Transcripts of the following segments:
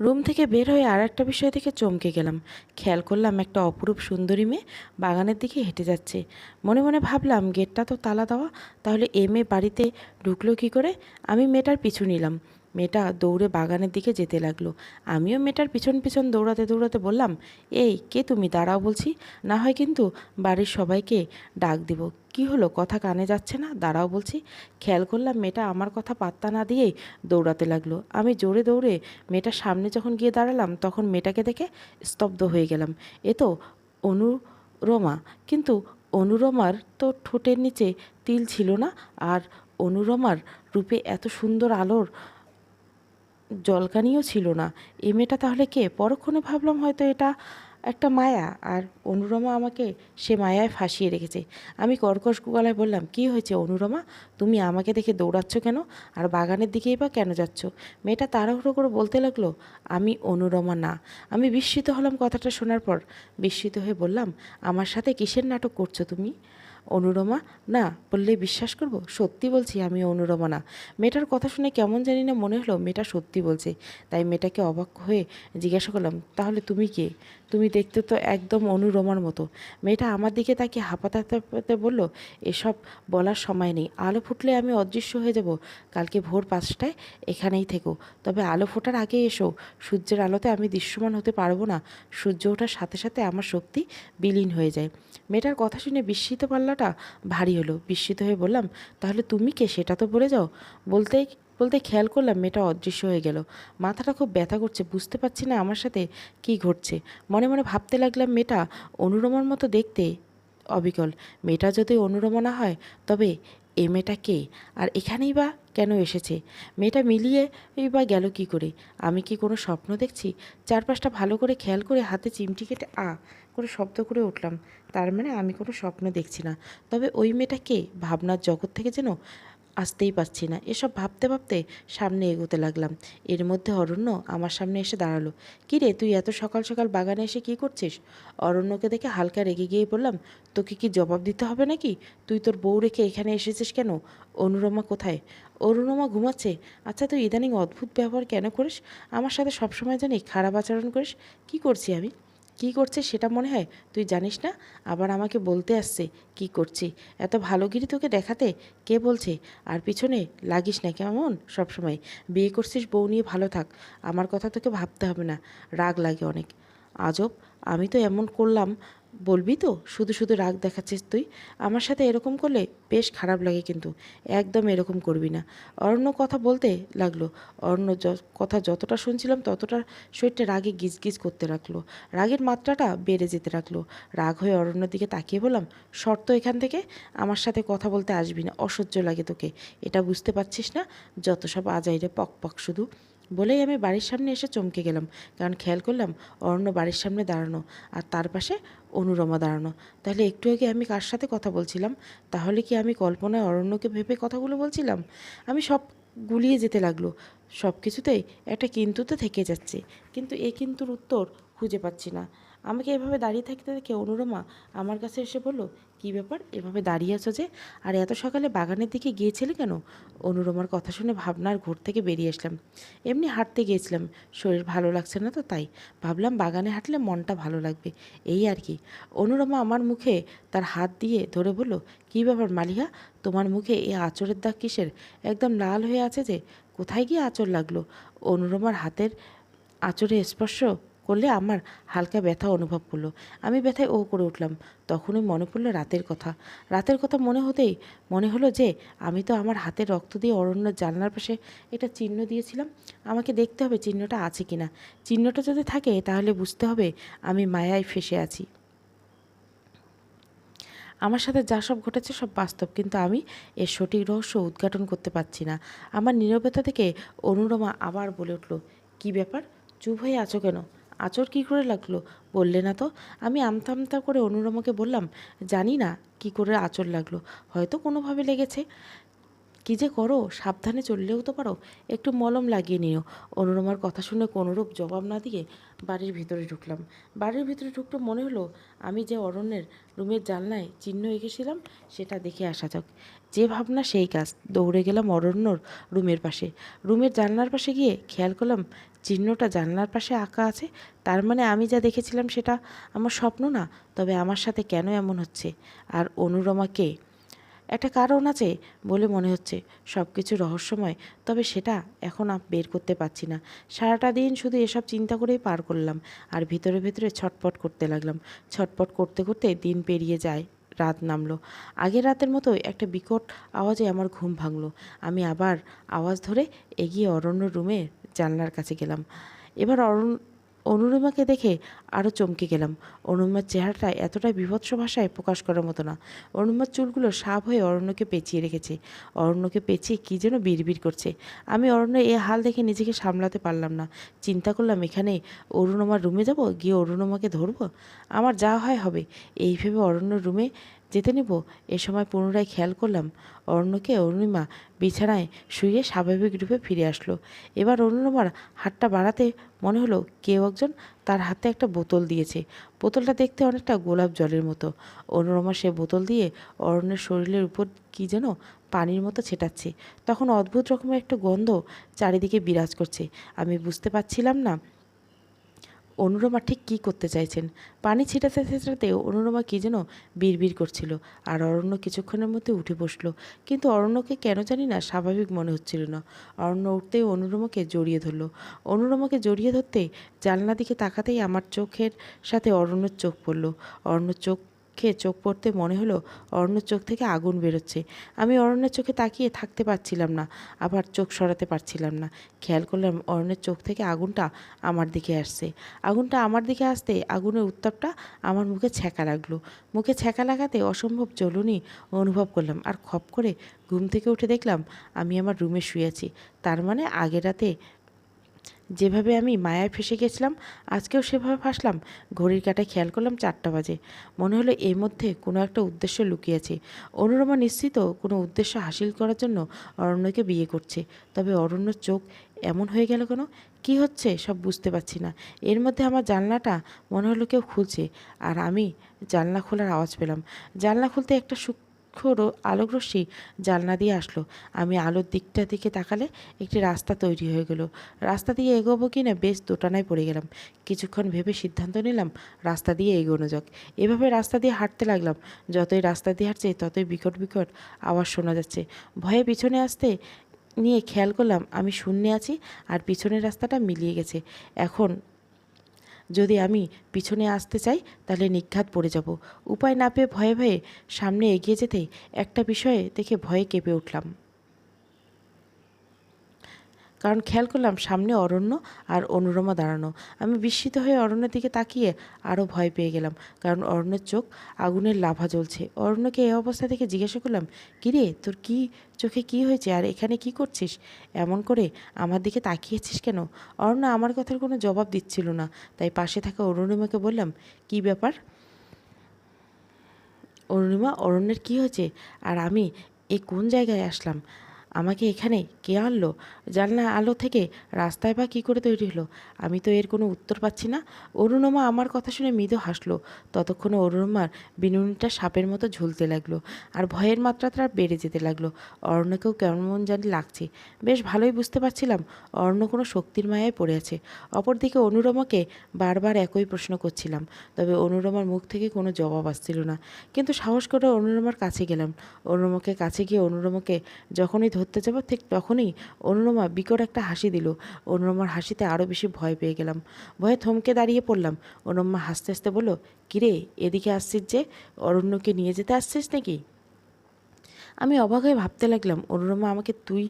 Room থেকে বের হয়ে আর একটা বিষয় থেকে চমকে গেলাম। খেয়াল করলাম একটা অপরূপ সুন্দরী মেয়ে বাগানের দিকে হেঁটে যাচ্ছে। মনে মনে ভাবলাম, গেটটা তো তালা দেওয়া, তাহলে এ মেয়ে বাড়িতে ঢুকলো কী করে? আমি মেয়েটার পিছু নিলাম। মেয়েটা দৌড়ে বাগানের দিকে যেতে লাগলো। আমিও মেয়েটার পিছন পিছন দৌড়াতে দৌড়াতে বললাম, এই কে তুমি? দাঁড়াও বলছি, না হয় কিন্তু বাড়ির সবাইকে ডাক দিব। কি হলো, কথা কানে যাচ্ছে না? দাঁড়াও বলছি। খেয়াল করলাম মেয়েটা আমার কথা পাত্তা না দিয়েই দৌড়াতে লাগলো। আমি জোরে দৌড়ে মেয়েটার সামনে যখন গিয়ে দাঁড়ালাম, তখন মেয়েটাকে দেখে স্তব্ধ হয়ে গেলাম। এ তো অনুরমা। কিন্তু অনুরমার তো ঠোঁটের নিচে তিল ছিল না। আর অনুরমার রূপে এত সুন্দর আলোর জলকানিও ছিল না। এ মেয়েটা তাহলে কে? পরক্ষণে ভাবলাম হয়তো এটা একটা মায়া, আর অনুরমা আমাকে সে মায়ায় ফাঁসিয়ে রেখেছে। আমি কর্কশ গলায় বললাম, কি হয়েছে অনুরমা? তুমি আমাকে দেখে দৌড়াচ্ছ কেন? আর বাগানের দিকেই বা কেন যাচ্ছ? মেয়েটা তাড়াহুড়ো করে বলতে লাগলো, আমি অনুরমা না। আমি বিস্মিত হলাম কথাটা শোনার পর। বিস্মিত হয়ে বললাম, আমার সাথে কিসের নাটক করছো তুমি? অনুরমা না বললেই বিশ্বাস করব? সত্যি বলছি আমি অনুরমা না। মেয়েটার কথা শুনে কেমন জানি না মনে হলো মেয়েটা সত্যি বলছে। তাই মেয়েটাকে অবাক হয়ে জিজ্ঞাসা করলাম, তাহলে তুমি কে? তুমি দেখতে তো একদম অনুরমার মতো। মেয়েটা আমার দিকে তাকিয়ে হাঁপাতে হাঁপাতে বলল, এসব বলার সময় নেই। আলো ফুটলে আমি অদৃশ্য হয়ে যাব। কালকে ভোর 5টায় এখানেই থেকো। তবে আলো ফোটার আগে এসো। সূর্যের আলোতে আমি দৃশ্যমান হতে পারবো না। সূর্য ওঠার সাথে সাথে আমার শক্তি বিলীন হয়ে যায়। মেয়েটার কথা শুনে বিস্মিত পাল্লাটা ভারী হলো। বিস্মিত হয়ে বললাম, তাহলে তুমি কে সেটা তো বলে যাও। বলতেই বলতে খেয়াল করলাম মেয়েটা অদৃশ্য হয়ে গেল। মাথাটা খুব ব্যথা করছে, বুঝতে পারছি না আমার সাথে কি ঘটছে। মনে মনে ভাবতে লাগলাম, মেয়েটা অনুরমার মতো দেখতে, অবিকল। মেয়েটা যদি অনুরমা না হয়, তবে এ মেয়েটা কে? আর এখানেই বা কেন এসেছে? মেয়েটা মিলিয়ে বা গেল কি করে? আমি কি কোনো স্বপ্ন দেখছি? চারপাশটা ভালো করে খেয়াল করে হাতে চিমটি কেটে করে শব্দ করে উঠলাম। তার মানে আমি কোনো স্বপ্ন দেখছি না। তবে ওই মেয়েটা কে? ভাবনার জগৎ থেকে যেন আসতেই পারছি না। এসব ভাবতে ভাবতে সামনে এগোতে লাগলাম। এর মধ্যে অরণ্য আমার সামনে এসে দাঁড়ালো। কী রে, তুই এত সকাল সকাল বাগানে এসে কী করছিস? অরণ্যকে দেখে হালকা রেগে গিয়ে বললাম, তোকে কি জবাব দিতে হবে নাকি? তুই তোর বউ রেখে এখানে এসেছিস কেন? অনুরমা কোথায়? অরুণমা ঘুমাচ্ছে। আচ্ছা, তুই ইদানিং অদ্ভুত ব্যবহার কেন করিস? আমার সাথে সবসময় জানি খারাপ আচরণ করিস। কি করছি আমি? কী করছে সেটা মনে হয় তুই জানিস না? আবার আমাকে বলতে আসছে কি করছি। এত ভালোগিরি তোকে দেখাতে কে বলছে? আর পিছনে লাগিস না কেমন সবসময়। বিয়ে করছিস, বউ নিয়ে ভালো থাক। আমার কথা তোকে ভাবতে হবে না। রাগ লাগে অনেক। আজব, আমি তো এমন করলাম, বলবি তো? শুধু শুধু রাগ দেখাচ্ছিস তুই। আমার সাথে এরকম করলে বেশ খারাপ লাগে কিন্তু। একদম এরকম করবি না। অরণ্য কথা বলতে লাগলো। অরণ্য কথা যতটা শুনছিলাম ততটা শরীরটা রাগে গিজগিজ করতে রাখলো। রাগের মাত্রাটা বেড়ে যেতে রাখলো। রাগ হয়ে অরণ্যর দিকে তাকিয়ে বললাম, শর্ত এখান থেকে আমার সাথে কথা বলতে আসবি না। অসহ্য লাগে তোকে, এটা বুঝতে পারছিস না? যত সব আজাইরে পক পক শুধু। বলেই আমি বাড়ির সামনে এসে চমকে গেলাম, কারণ খেয়াল করলাম অরণ্য বাড়ির সামনে দাঁড়ানো, আর তার পাশে অনুরমা দাঁড়ানো। তাহলে একটু আগে আমি কার সাথে কথা বলছিলাম? তাহলে কি আমি কল্পনায় অরণ্যকে ভেবে কথাগুলো বলছিলাম? আমি সব গুলিয়ে যেতে লাগলো। সব কিছুতেই একটা কিন্তুতে থেকে যাচ্ছে, কিন্তু এই কিন্তুর উত্তর খুঁজে পাচ্ছি না। আমাকে এভাবে দাঁড়িয়ে থাকতে দেখে অনুরমা আমার কাছে এসে বলল, কী ব্যাপার, এভাবে দাঁড়িয়ে আছো যে? আর এত সকালে বাগানের দিকে গিয়েছিলে কেন? অনুরমার কথা শুনে ভাবনার ঘোর থেকে বেরিয়ে আসলাম। এমনি হাঁটতে গিয়েছিলাম, শরীর ভালো লাগছে না তো, তাই ভাবলাম বাগানে হাঁটলে মনটা ভালো লাগবে, এই আর কি। অনুরমা আমার মুখে তার হাত দিয়ে ধরে বলল, কী ব্যাপার মালিহা, তোমার মুখে এই আঁচড়ের দাগ কিসের? একদম লাল হয়ে আছে যে। কোথায় গিয়ে আঁচড় লাগলো? অনুরমার হাতের আঁচড়ে স্পর্শ করলে আমার হালকা ব্যথা অনুভব করলো। আমি ব্যথায় ও করে উঠলাম। তখনই মনে পড়লো রাতের কথা। রাতের কথা মনে হতেই মনে হলো যে আমি তো আমার হাতের রক্ত দিয়ে অরণ্যের জানলার পাশে একটা চিহ্ন দিয়েছিলাম। আমাকে দেখতে হবে চিহ্নটা আছে কিনা। চিহ্নটা যদি থাকে তাহলে বুঝতে হবে আমি মায়ায় ফেসে আছি। আমার সাথে যা সব ঘটেছে সব বাস্তব, কিন্তু আমি এর সঠিক রহস্য উদ্ঘাটন করতে পারছি না। আমার নীরবতা থেকে অনুরমা আবার বলে উঠল, কী ব্যাপার, চুপ হয়ে আছো কেন? আঁচড় কী করে লাগলো বললে না তো? আমি আমতা আমতা করে অনুরমাকে বললাম, জানি না কী করে আঁচড় লাগলো, হয়তো কোনোভাবে লেগেছে। কী যে করো, সাবধানে চললেও তো পারো, একটু মলম লাগিয়ে নিও। অনুরমার কথা শুনে কোনোরূপ জবাব না দিয়ে বাড়ির ভিতরে ঢুকলাম। বাড়ির ভিতরে ঢুকতে মনে হলো আমি যে অরণ্যের রুমের জানলায় চিহ্ন এঁকেছিলাম সেটা দেখে আসা যাক। যে ভাবনা সেই কাজ, দৌড়ে গেলাম অরণ্যর রুমের পাশে। রুমের জানলার পাশে গিয়ে খেয়াল করলাম চিহ্নটা জানলার পাশে আঁকা আছে। তার মানে আমি যা দেখেছিলাম সেটা আমার স্বপ্ন না। তবে আমার সাথে কেন এমন হচ্ছে, আর অনুরমা কে? একটা কারণ আছে বলে মনে হচ্ছে, সব কিছু রহস্যময়, তবে সেটা এখন বের করতে পারছি না। সারাটা দিন শুধু এসব চিন্তা করেই পার করলাম, আর ভিতরে ভিতরে ছটপট করতে লাগলাম। ছটপট করতে করতে দিন পেরিয়ে যায়, রাত নামলো। আগের রাতের মতো একটা বিকট আওয়াজে আমার ঘুম ভাঙলো। আমি আবার আওয়াজ ধরে এগিয়ে অরণ্য রুমে জানলার কাছে গেলাম। এবার অনুরিমাকে দেখে আরও চমকে গেলাম। অনুরিমার চেহারাটা এতটাই বীভৎস ভাষায় প্রকাশ করার মতো না। অনুরিমার চুলগুলো সাপ হয়ে অরণ্যকে পেঁচিয়ে রেখেছে। অরণ্যকে পেঁচিয়ে কী যেন বিড়বিড় করছে। আমি অরণ্যের এ হাল দেখে নিজেকে সামলাতে পারলাম না। চিন্তা করলাম এখানে অরুণমার রুমে যাব, গিয়ে অরুণমাকে ধরবো, আমার যা হয় হবে। এই ভেবে অরণ্যর রুমে যেতে নেব। এ সময় পুনরায় খেয়াল করলাম অরণ্যকে অরুণিমা বিছানায় শুয়ে স্বাভাবিক রূপে ফিরে আসলো। এবার অরুণিমার হাতটা বাড়াতে মনে হলো কেউ একজন তার হাতে একটা বোতল দিয়েছে। বোতলটা দেখতে অনেকটা গোলাপ জলের মতো। অনুরমা সে বোতল দিয়ে অরণ্যের শরীরের উপর কী যেন পানির মতো ছেটাচ্ছে। তখন অদ্ভুত রকমের একটা গন্ধ চারিদিকে বিরাজ করছে। আমি বুঝতে পারছিলাম না অনুরমা ঠিক কী করতে চাইছেন। পানি ছিটাতে ছিটাতে অনুরমা কী যেন বিড়বিড় করছিল, আর অরণ্য কিছুক্ষণের মধ্যে উঠে বসলো। কিন্তু অরণ্যকে কেন জানি না স্বাভাবিক মনে হচ্ছিল না। অরণ্য উঠতেই অনুরমাকে জড়িয়ে ধরল। অনুরমাকে জড়িয়ে ধরতেই জানলা দিকে তাকাতেই আমার চোখের সাথে অরণ্যর চোখ পড়ল। অরণ্যর চোখে চোখ পড়তে মনে হলো অরণ্যর চোখ থেকে আগুন বেরোচ্ছে। আমি অরণ্যের চোখে তাকিয়ে থাকতে পারছিলাম না, আবার চোখ সরাতে পারছিলাম না। খেয়াল করলাম অরণ্যের চোখ থেকে আগুনটা আমার দিকে আসছে। আগুনটা আমার দিকে আসতে আগুনের উত্তাপটা আমার মুখে ছ্যাঁকা লাগলো। মুখে ছ্যাঁকা লাগাতে অসম্ভব জ্বলুনি অনুভব করলাম, আর খপ করে ঘুম থেকে উঠে দেখলাম আমি আমার রুমে শুয়ে আছি। তার মানে আগের রাতে যেভাবে আমি মায়ায় ফেসে গেছিলাম আজকেও সেভাবে ফাঁসলাম। ঘড়ির কাঁটায় খেয়াল করলাম 4টা বাজে। মনে হলো এর মধ্যে কোনো একটা উদ্দেশ্য লুকিয়েছে। অনুরমা নিশ্চিত কোনো উদ্দেশ্য হাসিল করার জন্য অরণ্যকে বিয়ে করছে। তবে অরণ্যর চোখ এমন হয়ে গেল কেন? কি হচ্ছে সব বুঝতে পারছি না। এর মধ্যে আমার জানলাটা মনে হলো কেউ খুলছে, আর আমি জানলা খোলার আওয়াজ পেলাম। জানলা খুলতে একটা আলোক রশ্মি জানলা দিয়ে আসলো। আমি আলোর দিকে তাকালে একটি রাস্তা তৈরি হয়ে গেল। রাস্তা দিয়ে এগোবো কি না বেশ দোটানায় পড়ে গেলাম। কিছুক্ষণ ভেবে সিদ্ধান্ত নিলাম রাস্তা দিয়ে এগোনো যাক। এভাবে রাস্তা দিয়ে হাঁটতে লাগলাম। যতই রাস্তা দিয়ে হাঁটছে ততই বিকট বিকট আওয়াজ শোনা যাচ্ছে। ভয়ে পিছনে আসতে নিয়ে খেয়াল করলাম আমি শূন্যে আছি, আর পিছনের রাস্তাটা মিলিয়ে গেছে। এখন যদি আমি পিছনে আসতে চাই তাহলে নিঘাত পড়ে যাব। উপায় না পেয়ে ভয়ে ভয়ে সামনে এগিয়ে যেতেই একটা বিষয়ে দেখে ভয়ে কেঁপে উঠলাম। কারণ খেয়াল করলাম সামনে অরণ্য আর অনুরমা দাঁড়ানো। আমি বিস্মিত হয়ে অরণ্যের দিকে তাকিয়ে আরও ভয় পেয়ে গেলাম, কারণ অরণ্যের চোখ আগুনের লাভা জ্বলছে। অরণ্যকে এই অবস্থা থেকে জিজ্ঞাসা করলাম, কিরে তোর কি চোখে কি হয়েছে, আর এখানে কি করছিস? এমন করে আমার দিকে তাকিয়েছিস কেন? অরণ্য আমার কথার কোনো জবাব দিচ্ছিল না। তাই পাশে থাকা অরুণিমাকে বললাম, কি ব্যাপার অরুণিমা, অরণ্যের কি হয়েছে, আর আমি কোন জায়গায় আসলাম? আমাকে এখানে কে আনলো? জানলা আলো থেকে রাস্তায় বা কী করে তৈরি হলো? আমি তো এর কোনো উত্তর পাচ্ছি না। অরুণমা আমার কথা শুনে মৃদু হাসলো। ততক্ষণে অরুণমার বিনুনিটা সাপের মতো ঝুলতে লাগলো, আর ভয়ের মাত্রাটা বেড়ে যেতে লাগলো। অরণ্যকেও কেমন জানি লাগছে। বেশ ভালোই বুঝতে পারছিলাম অরণ্য কোনো শক্তির মায়ায় পড়ে আছে। অপরদিকে অনুরমাকে বারবার একই প্রশ্ন করছিলাম, তবে অনুরমার মুখ থেকে কোনো জবাব আসছিল না। কিন্তু সাহস করে অনুরমার কাছে গেলাম। অনুরমাকে কাছে গিয়ে অনুরমাকে যখনই ধরতে যাব ঠিক তখনই অনুরমা বিকট একটা হাসি দিল। অনুরমার হাসিতে আরও বেশি ভয় পেয়ে গেলাম। ভয়ে থমকে দাঁড়িয়ে পড়লাম। অনুরমা হাসতে হাসতে বলল, কিরে এদিকে আসছিস যে, অরণ্যকে নিয়ে যেতে আসছিস নাকি? আমি অবাক হয়ে ভাবতে লাগলাম অনুরমা আমাকে তুই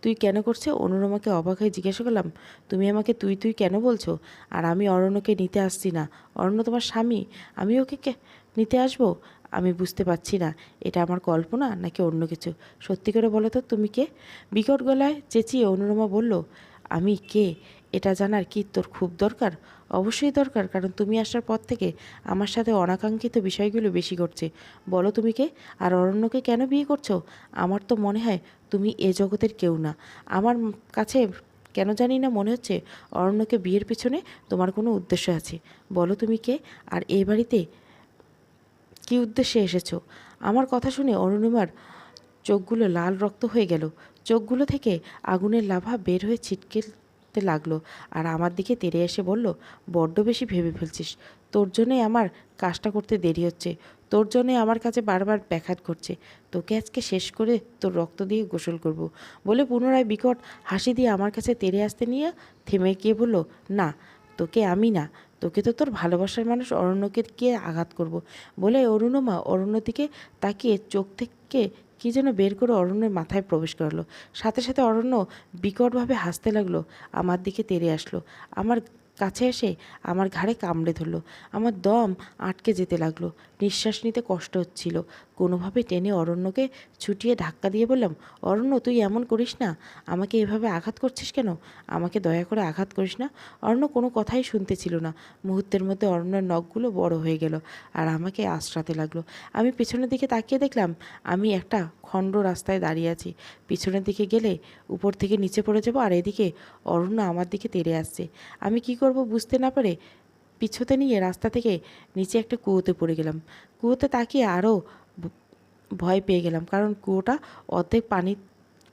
তুই কেন করছে। অনুরমাকে অবাক হয়ে জিজ্ঞাসা করলাম, তুমি আমাকে তুই তুই কেন বলছো? আর আমি অরণ্যকে নিতে আসছি না। অরণ্য তোমার স্বামী, আমি ওকে নিতে আসবো? আমি বুঝতে পারছি না এটা আমার কল্পনা নাকি অন্য কিছু। সত্যি করে বলো তো তুমি কে? বিকট গলায় চেঁচিয়ে অনুরমা বলল, আমি কে এটা জানার কি তোর খুব দরকার? অবশ্যই দরকার, কারণ তুমি আসার পর থেকে আমার সাথে অনাকাঙ্ক্ষিত বিষয়গুলো বেশি ঘটছে। বলো তুমি কে? আর অরণ্যকে কেন বিয়ে করছো? আমার তো মনে হয় তুমি এ জগতের কেউ না। আমার কাছে কেন জানি না মনে হচ্ছে অরণ্যকে বিয়ের পিছনে তোমার কোনো উদ্দেশ্য আছে। বলো তুমি কে? আর এই বাড়িতে কী উদ্দেশ্যে এসেছো? আমার কথা শুনে অরুণিমার চোখগুলো লাল রক্ত হয়ে গেল। চোখগুলো থেকে আগুনের লাভা বের হয়ে ছিটকেতে লাগলো। আর আমার দিকে তেড়ে এসে বলল, বড্ড বেশি ভেবে ফেলছিস। তোর জন্যই আমার কাজটা করতে দেরি হচ্ছে। তোর জন্যই আমার কাছে বারবার ব্যাঘাত ঘটছে। তোকে আজকে শেষ করে তোর রক্ত দিয়ে গোসল করব। বলে পুনরায় বিকট হাসি দিয়ে আমার কাছে তেড়ে আসতে নিয়ে থেমে গিয়ে বলল, না, তোকে আমি না, তোকে তো তোর ভালোবাসার মানুষ অরণ্যকে গিয়ে আঘাত করব। বলে অরুণমা অরণ্য দিকে তাকিয়ে চোখ থেকে কী যেন বের করে অরণ্যের মাথায় প্রবেশ করলো। সাথে সাথে অরণ্য বিকটভাবে হাসতে লাগলো। আমার দিকে তেড়ে আসলো। আমার কাছে এসে আমার ঘাড়ে কামড়ে ধরলো। আমার দম আটকে যেতে লাগলো। নিঃশ্বাস নিতে কষ্ট হচ্ছিল। কোনোভাবে টেনে অরণ্যকে ছুটিয়ে ধাক্কা দিয়ে বললাম, অরণ্য, তুই এমন করিস না। আমাকে এভাবে আঘাত করছিস কেন? আমাকে দয়া করে আঘাত করিস না। অরণ্য কোনো কথাই শুনতে ছিল না। মুহূর্তের মধ্যে অরণ্যের নখগুলো বড় হয়ে গেল আর আমাকে আঁচড়াতে লাগলো। আমি পেছনের দিকে তাকিয়ে দেখলাম আমি একটা খণ্ড রাস্তায় দাঁড়িয়ে আছি। পিছনের দিকে গেলে উপর থেকে নিচে পড়ে যাব, আর এদিকে অরণ্য আমার দিকে তেড়ে আসছে। আমি কি করব বুঝতে না পারে পিছতে নিয়ে রাস্তা থেকে নিচে একটা কুয়োতে পড়ে গেলাম। কুয়োতে তাকিয়ে আরও ভয় পেয়ে গেলাম, কারণ কুয়োটা অর্ধেক পানির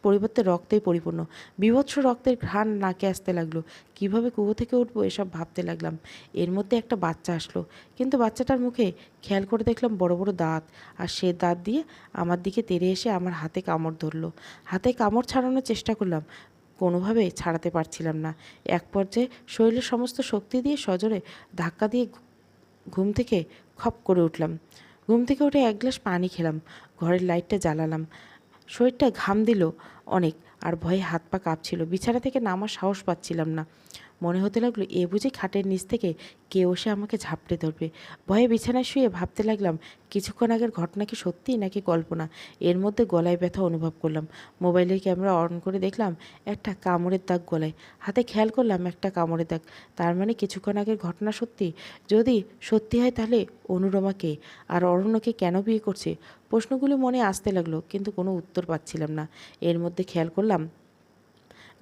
পরিবর্তে রক্তেই পরিপূর্ণ। বীভৎস রক্তের ঘ্রাণ নাকে আসতে লাগলো। কিভাবে কুয়ো থেকে উঠবো এসব ভাবতে লাগলাম। এর মধ্যে একটা বাচ্চা আসলো, কিন্তু বাচ্চাটার মুখে খেয়াল করে দেখলাম বড় বড় দাঁত, আর সে দাঁত দিয়ে আমার দিকে তেড়ে এসে আমার হাতে কামড় ধরলো। হাতে কামড় ছাড়ানোর চেষ্টা করলাম, কোনোভাবে ছাড়াতে পারছিলাম না। এক পর্যায়ে শরীরের সমস্ত শক্তি দিয়ে সজোরে ধাক্কা দিয়ে ঘুম থেকে খপ করে উঠলাম। ঘুম থেকে উঠে এক গ্লাস পানি খেলাম, ঘরের লাইটটা জ্বালালাম। শরীরটা ঘাম দিল অনেক, আর ভয়ে হাত পা কাঁপছিল। বিছানা থেকে নামার সাহস পাচ্ছিলাম না। মনে হতে লাগলো এ বুঝি খাটের নিচ থেকে কেউ এসে আমাকে ঝাপটে ধরবে। ভয়ে বিছানায় শুয়ে ভাবতে লাগলাম কিছুক্ষণ আগের ঘটনা কি সত্যি নাকি কল্পনা। এর মধ্যে গলায় ব্যথা অনুভব করলাম। মোবাইলের ক্যামেরা অন করে দেখলাম একটা কামড়ের দাগ গলায়। হাতে খেয়াল করলাম একটা কামড়ের দাগ। তার মানে কিছুক্ষণ আগের ঘটনা সত্যি। যদি সত্যি হয় তাহলে অনুরমাকে আর অরণ্যকে কেন বিয়ে করছে? প্রশ্নগুলো মনে আসতে লাগলো, কিন্তু কোনো উত্তর পাচ্ছিলাম না। এর মধ্যে খেয়াল করলাম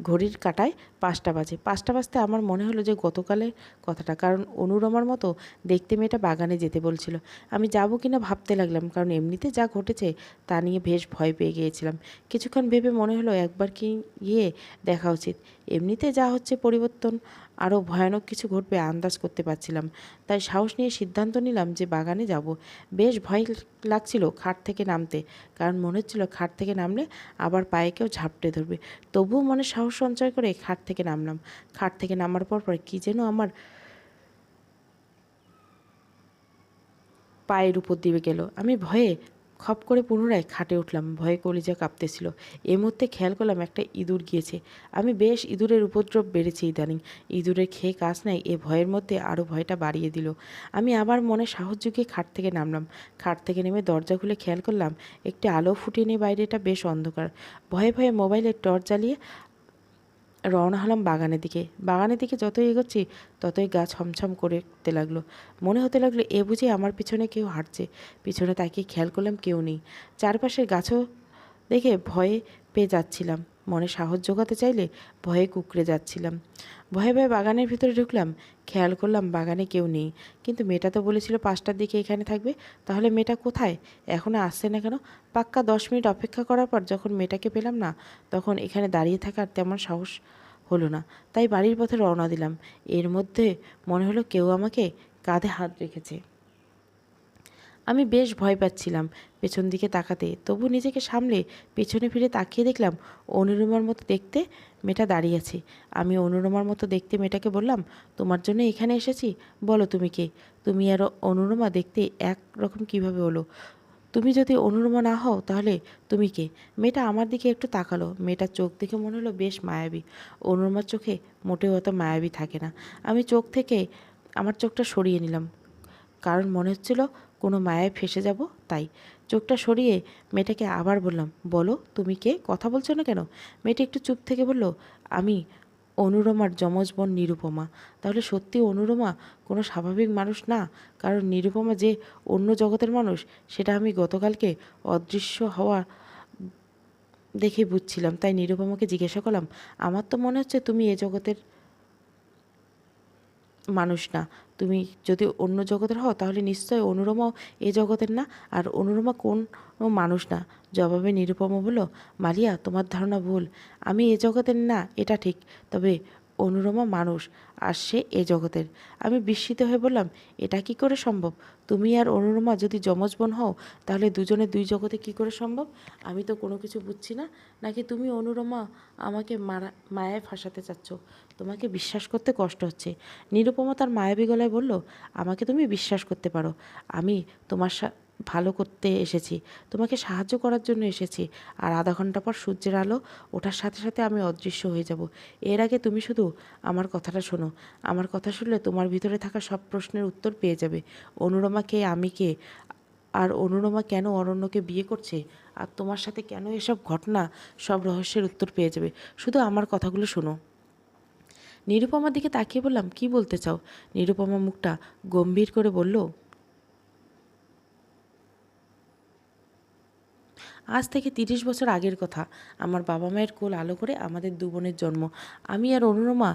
ঘড়ির কাঁটায় 5টা বাজে। 5টা বাজতে আমার মনে হলো যে গতকালের কথাটা, কারণ অনুরমার মতো দেখতে মেয়েটা বাগানে যেতে বলছিল। আমি যাব কিনা ভাবতে লাগলাম, কারণ এমনিতে যা ঘটেছে তা নিয়ে বেশ ভয় পেয়ে গিয়েছিলাম। কিছুক্ষণ ভেবে মনে হলো একবার কি গিয়ে দেখা উচিত। এমনিতে যা হচ্ছে পরিবর্তন আরও ভয়ানক কিছু ঘটবে আন্দাজ করতে পারছিলাম। তাই সাহস নিয়ে সিদ্ধান্ত নিলাম যে বাগানে যাব। বেশ ভয় লাগছিল খাট থেকে নামতে, কারণ মনে হচ্ছিল খাট থেকে নামলে আবার পায়ে কেউ ঝাপটে ধরবে। তবুও মনে সাহস সঞ্চয় করে খাট থেকে নামলাম। খাট থেকে নামার পর কী যেন আমার পায়ের উপর দিয়ে গেল। আমি ভয়ে খপ করে পুনরায় খাটে উঠলাম। ভয়ে কলিজা কাঁপতেছিল। এই মুহূর্তে খেয়াল করলাম একটা ইঁদুর গিয়েছে। আমি বেশ ইঁদুরের উপদ্রব বেড়েছে ইদানিং। ইঁদুরের খেয়ে কাজ নাই, এ ভয়ের মধ্যে আরও ভয়টা বাড়িয়ে দিল। আমি আবার মনে সাহস জুগিয়ে খাট থেকে নামলাম। খাট থেকে নেমে দরজা খুলে খেয়াল করলাম একটি আলো ফুটিয়ে নিয়ে বাইরেটা বেশ অন্ধকার। ভয়ে ভয়ে মোবাইলের টর্চ জ্বালিয়ে রওনা হলাম বাগানের দিকে। বাগানের দিকে যতই এগোচ্ছি ততই গা ছমছম করতে লাগলো। মনে হতে লাগলো এ বুঝি আমার পিছনে কেউ হাঁটছে। পিছনে তাকিয়ে খেয়াল করলাম কেউ নেই। চারপাশের গাছও দেখে ভয়ে পেয়ে যাচ্ছিলাম। মনে সাহস জোগাতে চাইলে ভয়ে কুঁকড়ে যাচ্ছিলাম। ভয়ে ভয়ে বাগানের ভিতরে ঢুকলাম। খেয়াল করলাম বাগানে কেউ নেই। কিন্তু মেয়েটা তো বলেছিল 5টার দিকে এখানে থাকবে। তাহলে মেয়েটা কোথায়? এখনও আসছে না কেন? পাক্কা 10 মিনিট অপেক্ষা করার পর যখন মেয়েটাকে পেলাম না, তখন এখানে দাঁড়িয়ে থাকার তেমন সাহস হলো না। তাই বাড়ির পথে রওনা দিলাম। এর মধ্যে মনে হলো কেউ আমাকে কাঁধে হাত রেখেছে। আমি বেশ ভয় পাচ্ছিলাম পেছন দিকে তাকাতে। তবু নিজেকে সামলে পেছনে ফিরে তাকিয়ে দেখলাম অনুরমার মতো দেখতে মেয়েটা দাঁড়িয়ে আছে। আমি অনুরমার মতো দেখতে মেয়েটাকে বললাম, তোমার জন্য এখানে এসেছি। বলো তুমি কে? তুমি আর অনুরমা দেখতে একরকম কিভাবে হলো? তুমি যদি অনুরমা না হও তাহলে তুমি কে? মেয়েটা আমার দিকে একটু তাকালো। মেয়েটার চোখ দেখে মনে হলো বেশ মায়াবী। অনুরমার চোখে মোটেও অত মায়াবী থাকে না। আমি চোখ থেকে আমার চোখটা সরিয়ে নিলাম, কারণ মনে হচ্ছিল কোনো মায়ায় ফেসে যাব। তাই চোখটা সরিয়ে মেয়েটাকে আবার বললাম, বলো তুমি কে? কথা বলছো না কেন? মেয়েটা একটু চুপ থেকে বলল, আমি অনুরমার যমজ বোন নিরুপমা। তাহলে সত্যি অনুরমা কোনো স্বাভাবিক মানুষ না, কারণ নিরুপমা যে অন্য জগতের মানুষ সেটা আমি গতকালকে অদৃশ্য হওয়া দেখে বুঝছিলাম। তাই নিরুপমাকে জিজ্ঞাসা করলাম, আমার তো মনে হচ্ছে তুমি এ জগতের মানুষ না। তুমি যদি অন্য জগতের হও তাহলে নিশ্চয় অনুরমাও এ জগতের না, আর অনুরমা কোন মানুষ না। জবাবে নিরুপমা বলল, মালিয়া, তোমার ধারণা ভুল। আমি এ জগতের না এটা ঠিক, তবে অনুরমা মানুষ, আর সে এ জগতের। আমি বিস্মিত হয়ে বললাম, এটা কি করে সম্ভব? তুমি আর অনুরমা যদি যমজ বোন হও তাহলে দুজনে দুই জগতে কি করে সম্ভব? আমি তো কোনো কিছু বুঝছি না। নাকি তুমি অনুরমা আমাকে মায়ায় ফাঁসাতে চাচ্ছ? তোমাকে বিশ্বাস করতে কষ্ট হচ্ছে। নিরুপমা তার মায়াবী গলায় বলল, আমাকে তুমি বিশ্বাস করতে পারো। আমি তোমার ভালো করতে এসেছি, তোমাকে সাহায্য করার জন্য এসেছি। আর আধা ঘন্টা পর সূর্যের আলো ওঠার সাথে সাথে আমি অদৃশ্য হয়ে যাব। এর আগে তুমি শুধু আমার কথাটা শোনো। আমার কথা শুনলে তোমার ভিতরে থাকা সব প্রশ্নের উত্তর পেয়ে যাবে। অনুরমা কে, আমি কে, আর অনুরমা কেন অরণ্যকে বিয়ে করছে, আর তোমার সাথে কেন এসব ঘটনা, সব রহস্যের উত্তর পেয়ে যাবে। শুধু আমার কথাগুলো শোনো। নিরুপমার দিকে তাকিয়ে বললাম, কি বলতে চাও? নিরুপমা মুখটা গম্ভীর করে বলল, আজ থেকে 30 বছর আগের কথা। আমার বাবা মায়ের কোল আলো করে আমাদের দু বোনের জন্ম। আমি আর অনুরমা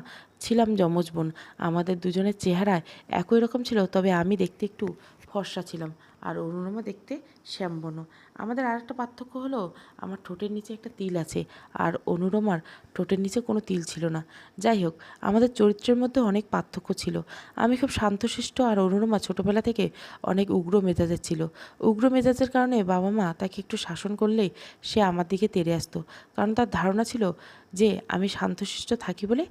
ছিলাম যমজ বোন। আমাদের দুজনের চেহারায় একই রকম ছিল, তবে আমি দেখতে একটু ফর্সা ছিলাম আর অনুরমা দেখতে শ্যামবর্ণ। আমাদের আরেকটা পার্থক্য হলো, আমার ঠোঁটের নিচে একটা তিল আছে, আর অনুরমার ঠোঁটের নিচে কোনো তিল ছিল না। যাই হোক, আমাদের চরিত্রের মধ্যে অনেক পার্থক্য ছিল। আমি খুব শান্তশিষ্ট, আর অনুরমা ছোটোবেলা থেকে অনেক উগ্র মেজাজের ছিল। উগ্র মেজাজের কারণে বাবা মা তাকে একটু শাসন করলেই সে আমার দিকে তেড়ে আসতো, কারণ তার ধারণা ছিল যে আমি শান্তশিষ্ট থাকি বলে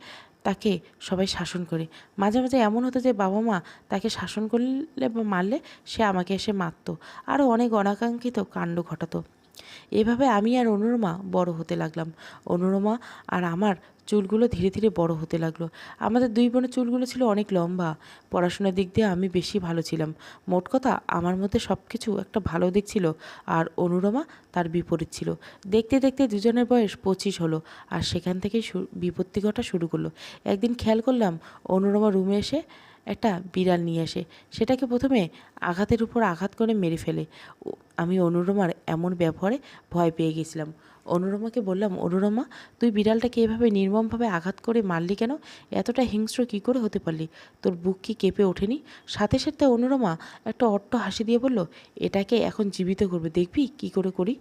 তাকে সবাই শাসন করে। মাঝে মাঝে এমন হতো যে বাবা মা তাকে শাসন করলে বা মারলে সে আমাকে এসে মারত, আরও অনেক অনাকাঙ্ক্ষিত কাণ্ড ঘটাতো। এভাবে আমি আর অনুরমা বড় হতে লাগলাম। অনুরমা আর আমার চুলগুলো ধীরে ধীরে বড় হতে লাগলো। আমাদের দুই বোনের চুলগুলো ছিল অনেক লম্বা। পড়াশোনার দিক দিয়ে আমি বেশি ভালো ছিলাম। মোট কথা, আমার মধ্যে সব কিছু একটা ভালো দিক ছিল, আর অনুরমা তার বিপরীত ছিল। দেখতে দেখতে দুজনের বয়স 25 হলো, আর সেখান থেকেই বিপত্তি ঘটা শুরু করলো। একদিন খেয়াল করলাম অনুরমা রুমে এসে একটা বিড়াল নিয়ে আসে। সেটাকে প্রথমে আঘাতের উপর আঘাত করে মেরে ফেলে। আমি অনুরমার এমন ব্যবহারে ভয় পেয়ে গেছিলাম। অনুরমাকে বললাম, অনুরমা, তুই বিড়ালটাকে এভাবে নির্মমভাবে আঘাত করে মারলি কেন? এতটা হিংস্র কী করে হতে পারলি? তোর বুক কি কেঁপে ওঠেনি? সাথে সাথে অনুরমা একটা অট্ট হাসি দিয়ে বলল, এটাকে এখন জীবিত করবে, দেখবি কি করে করি।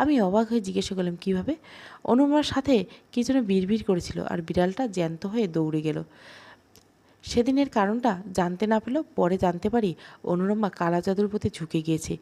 আমি অবাক হয়ে জিজ্ঞাসা করলাম, কীভাবে? অনুরমার সাথে কি যেন বিড়বিড় করেছিল, আর বিড়ালটা জ্যান্ত হয়ে দৌড়ে গেল। সেদিনের কারণটা জানতে না পেলেও পরে জানতে পারি অনুরমা কালা জাদুর প্রতি ঝুঁকে গিয়েছে।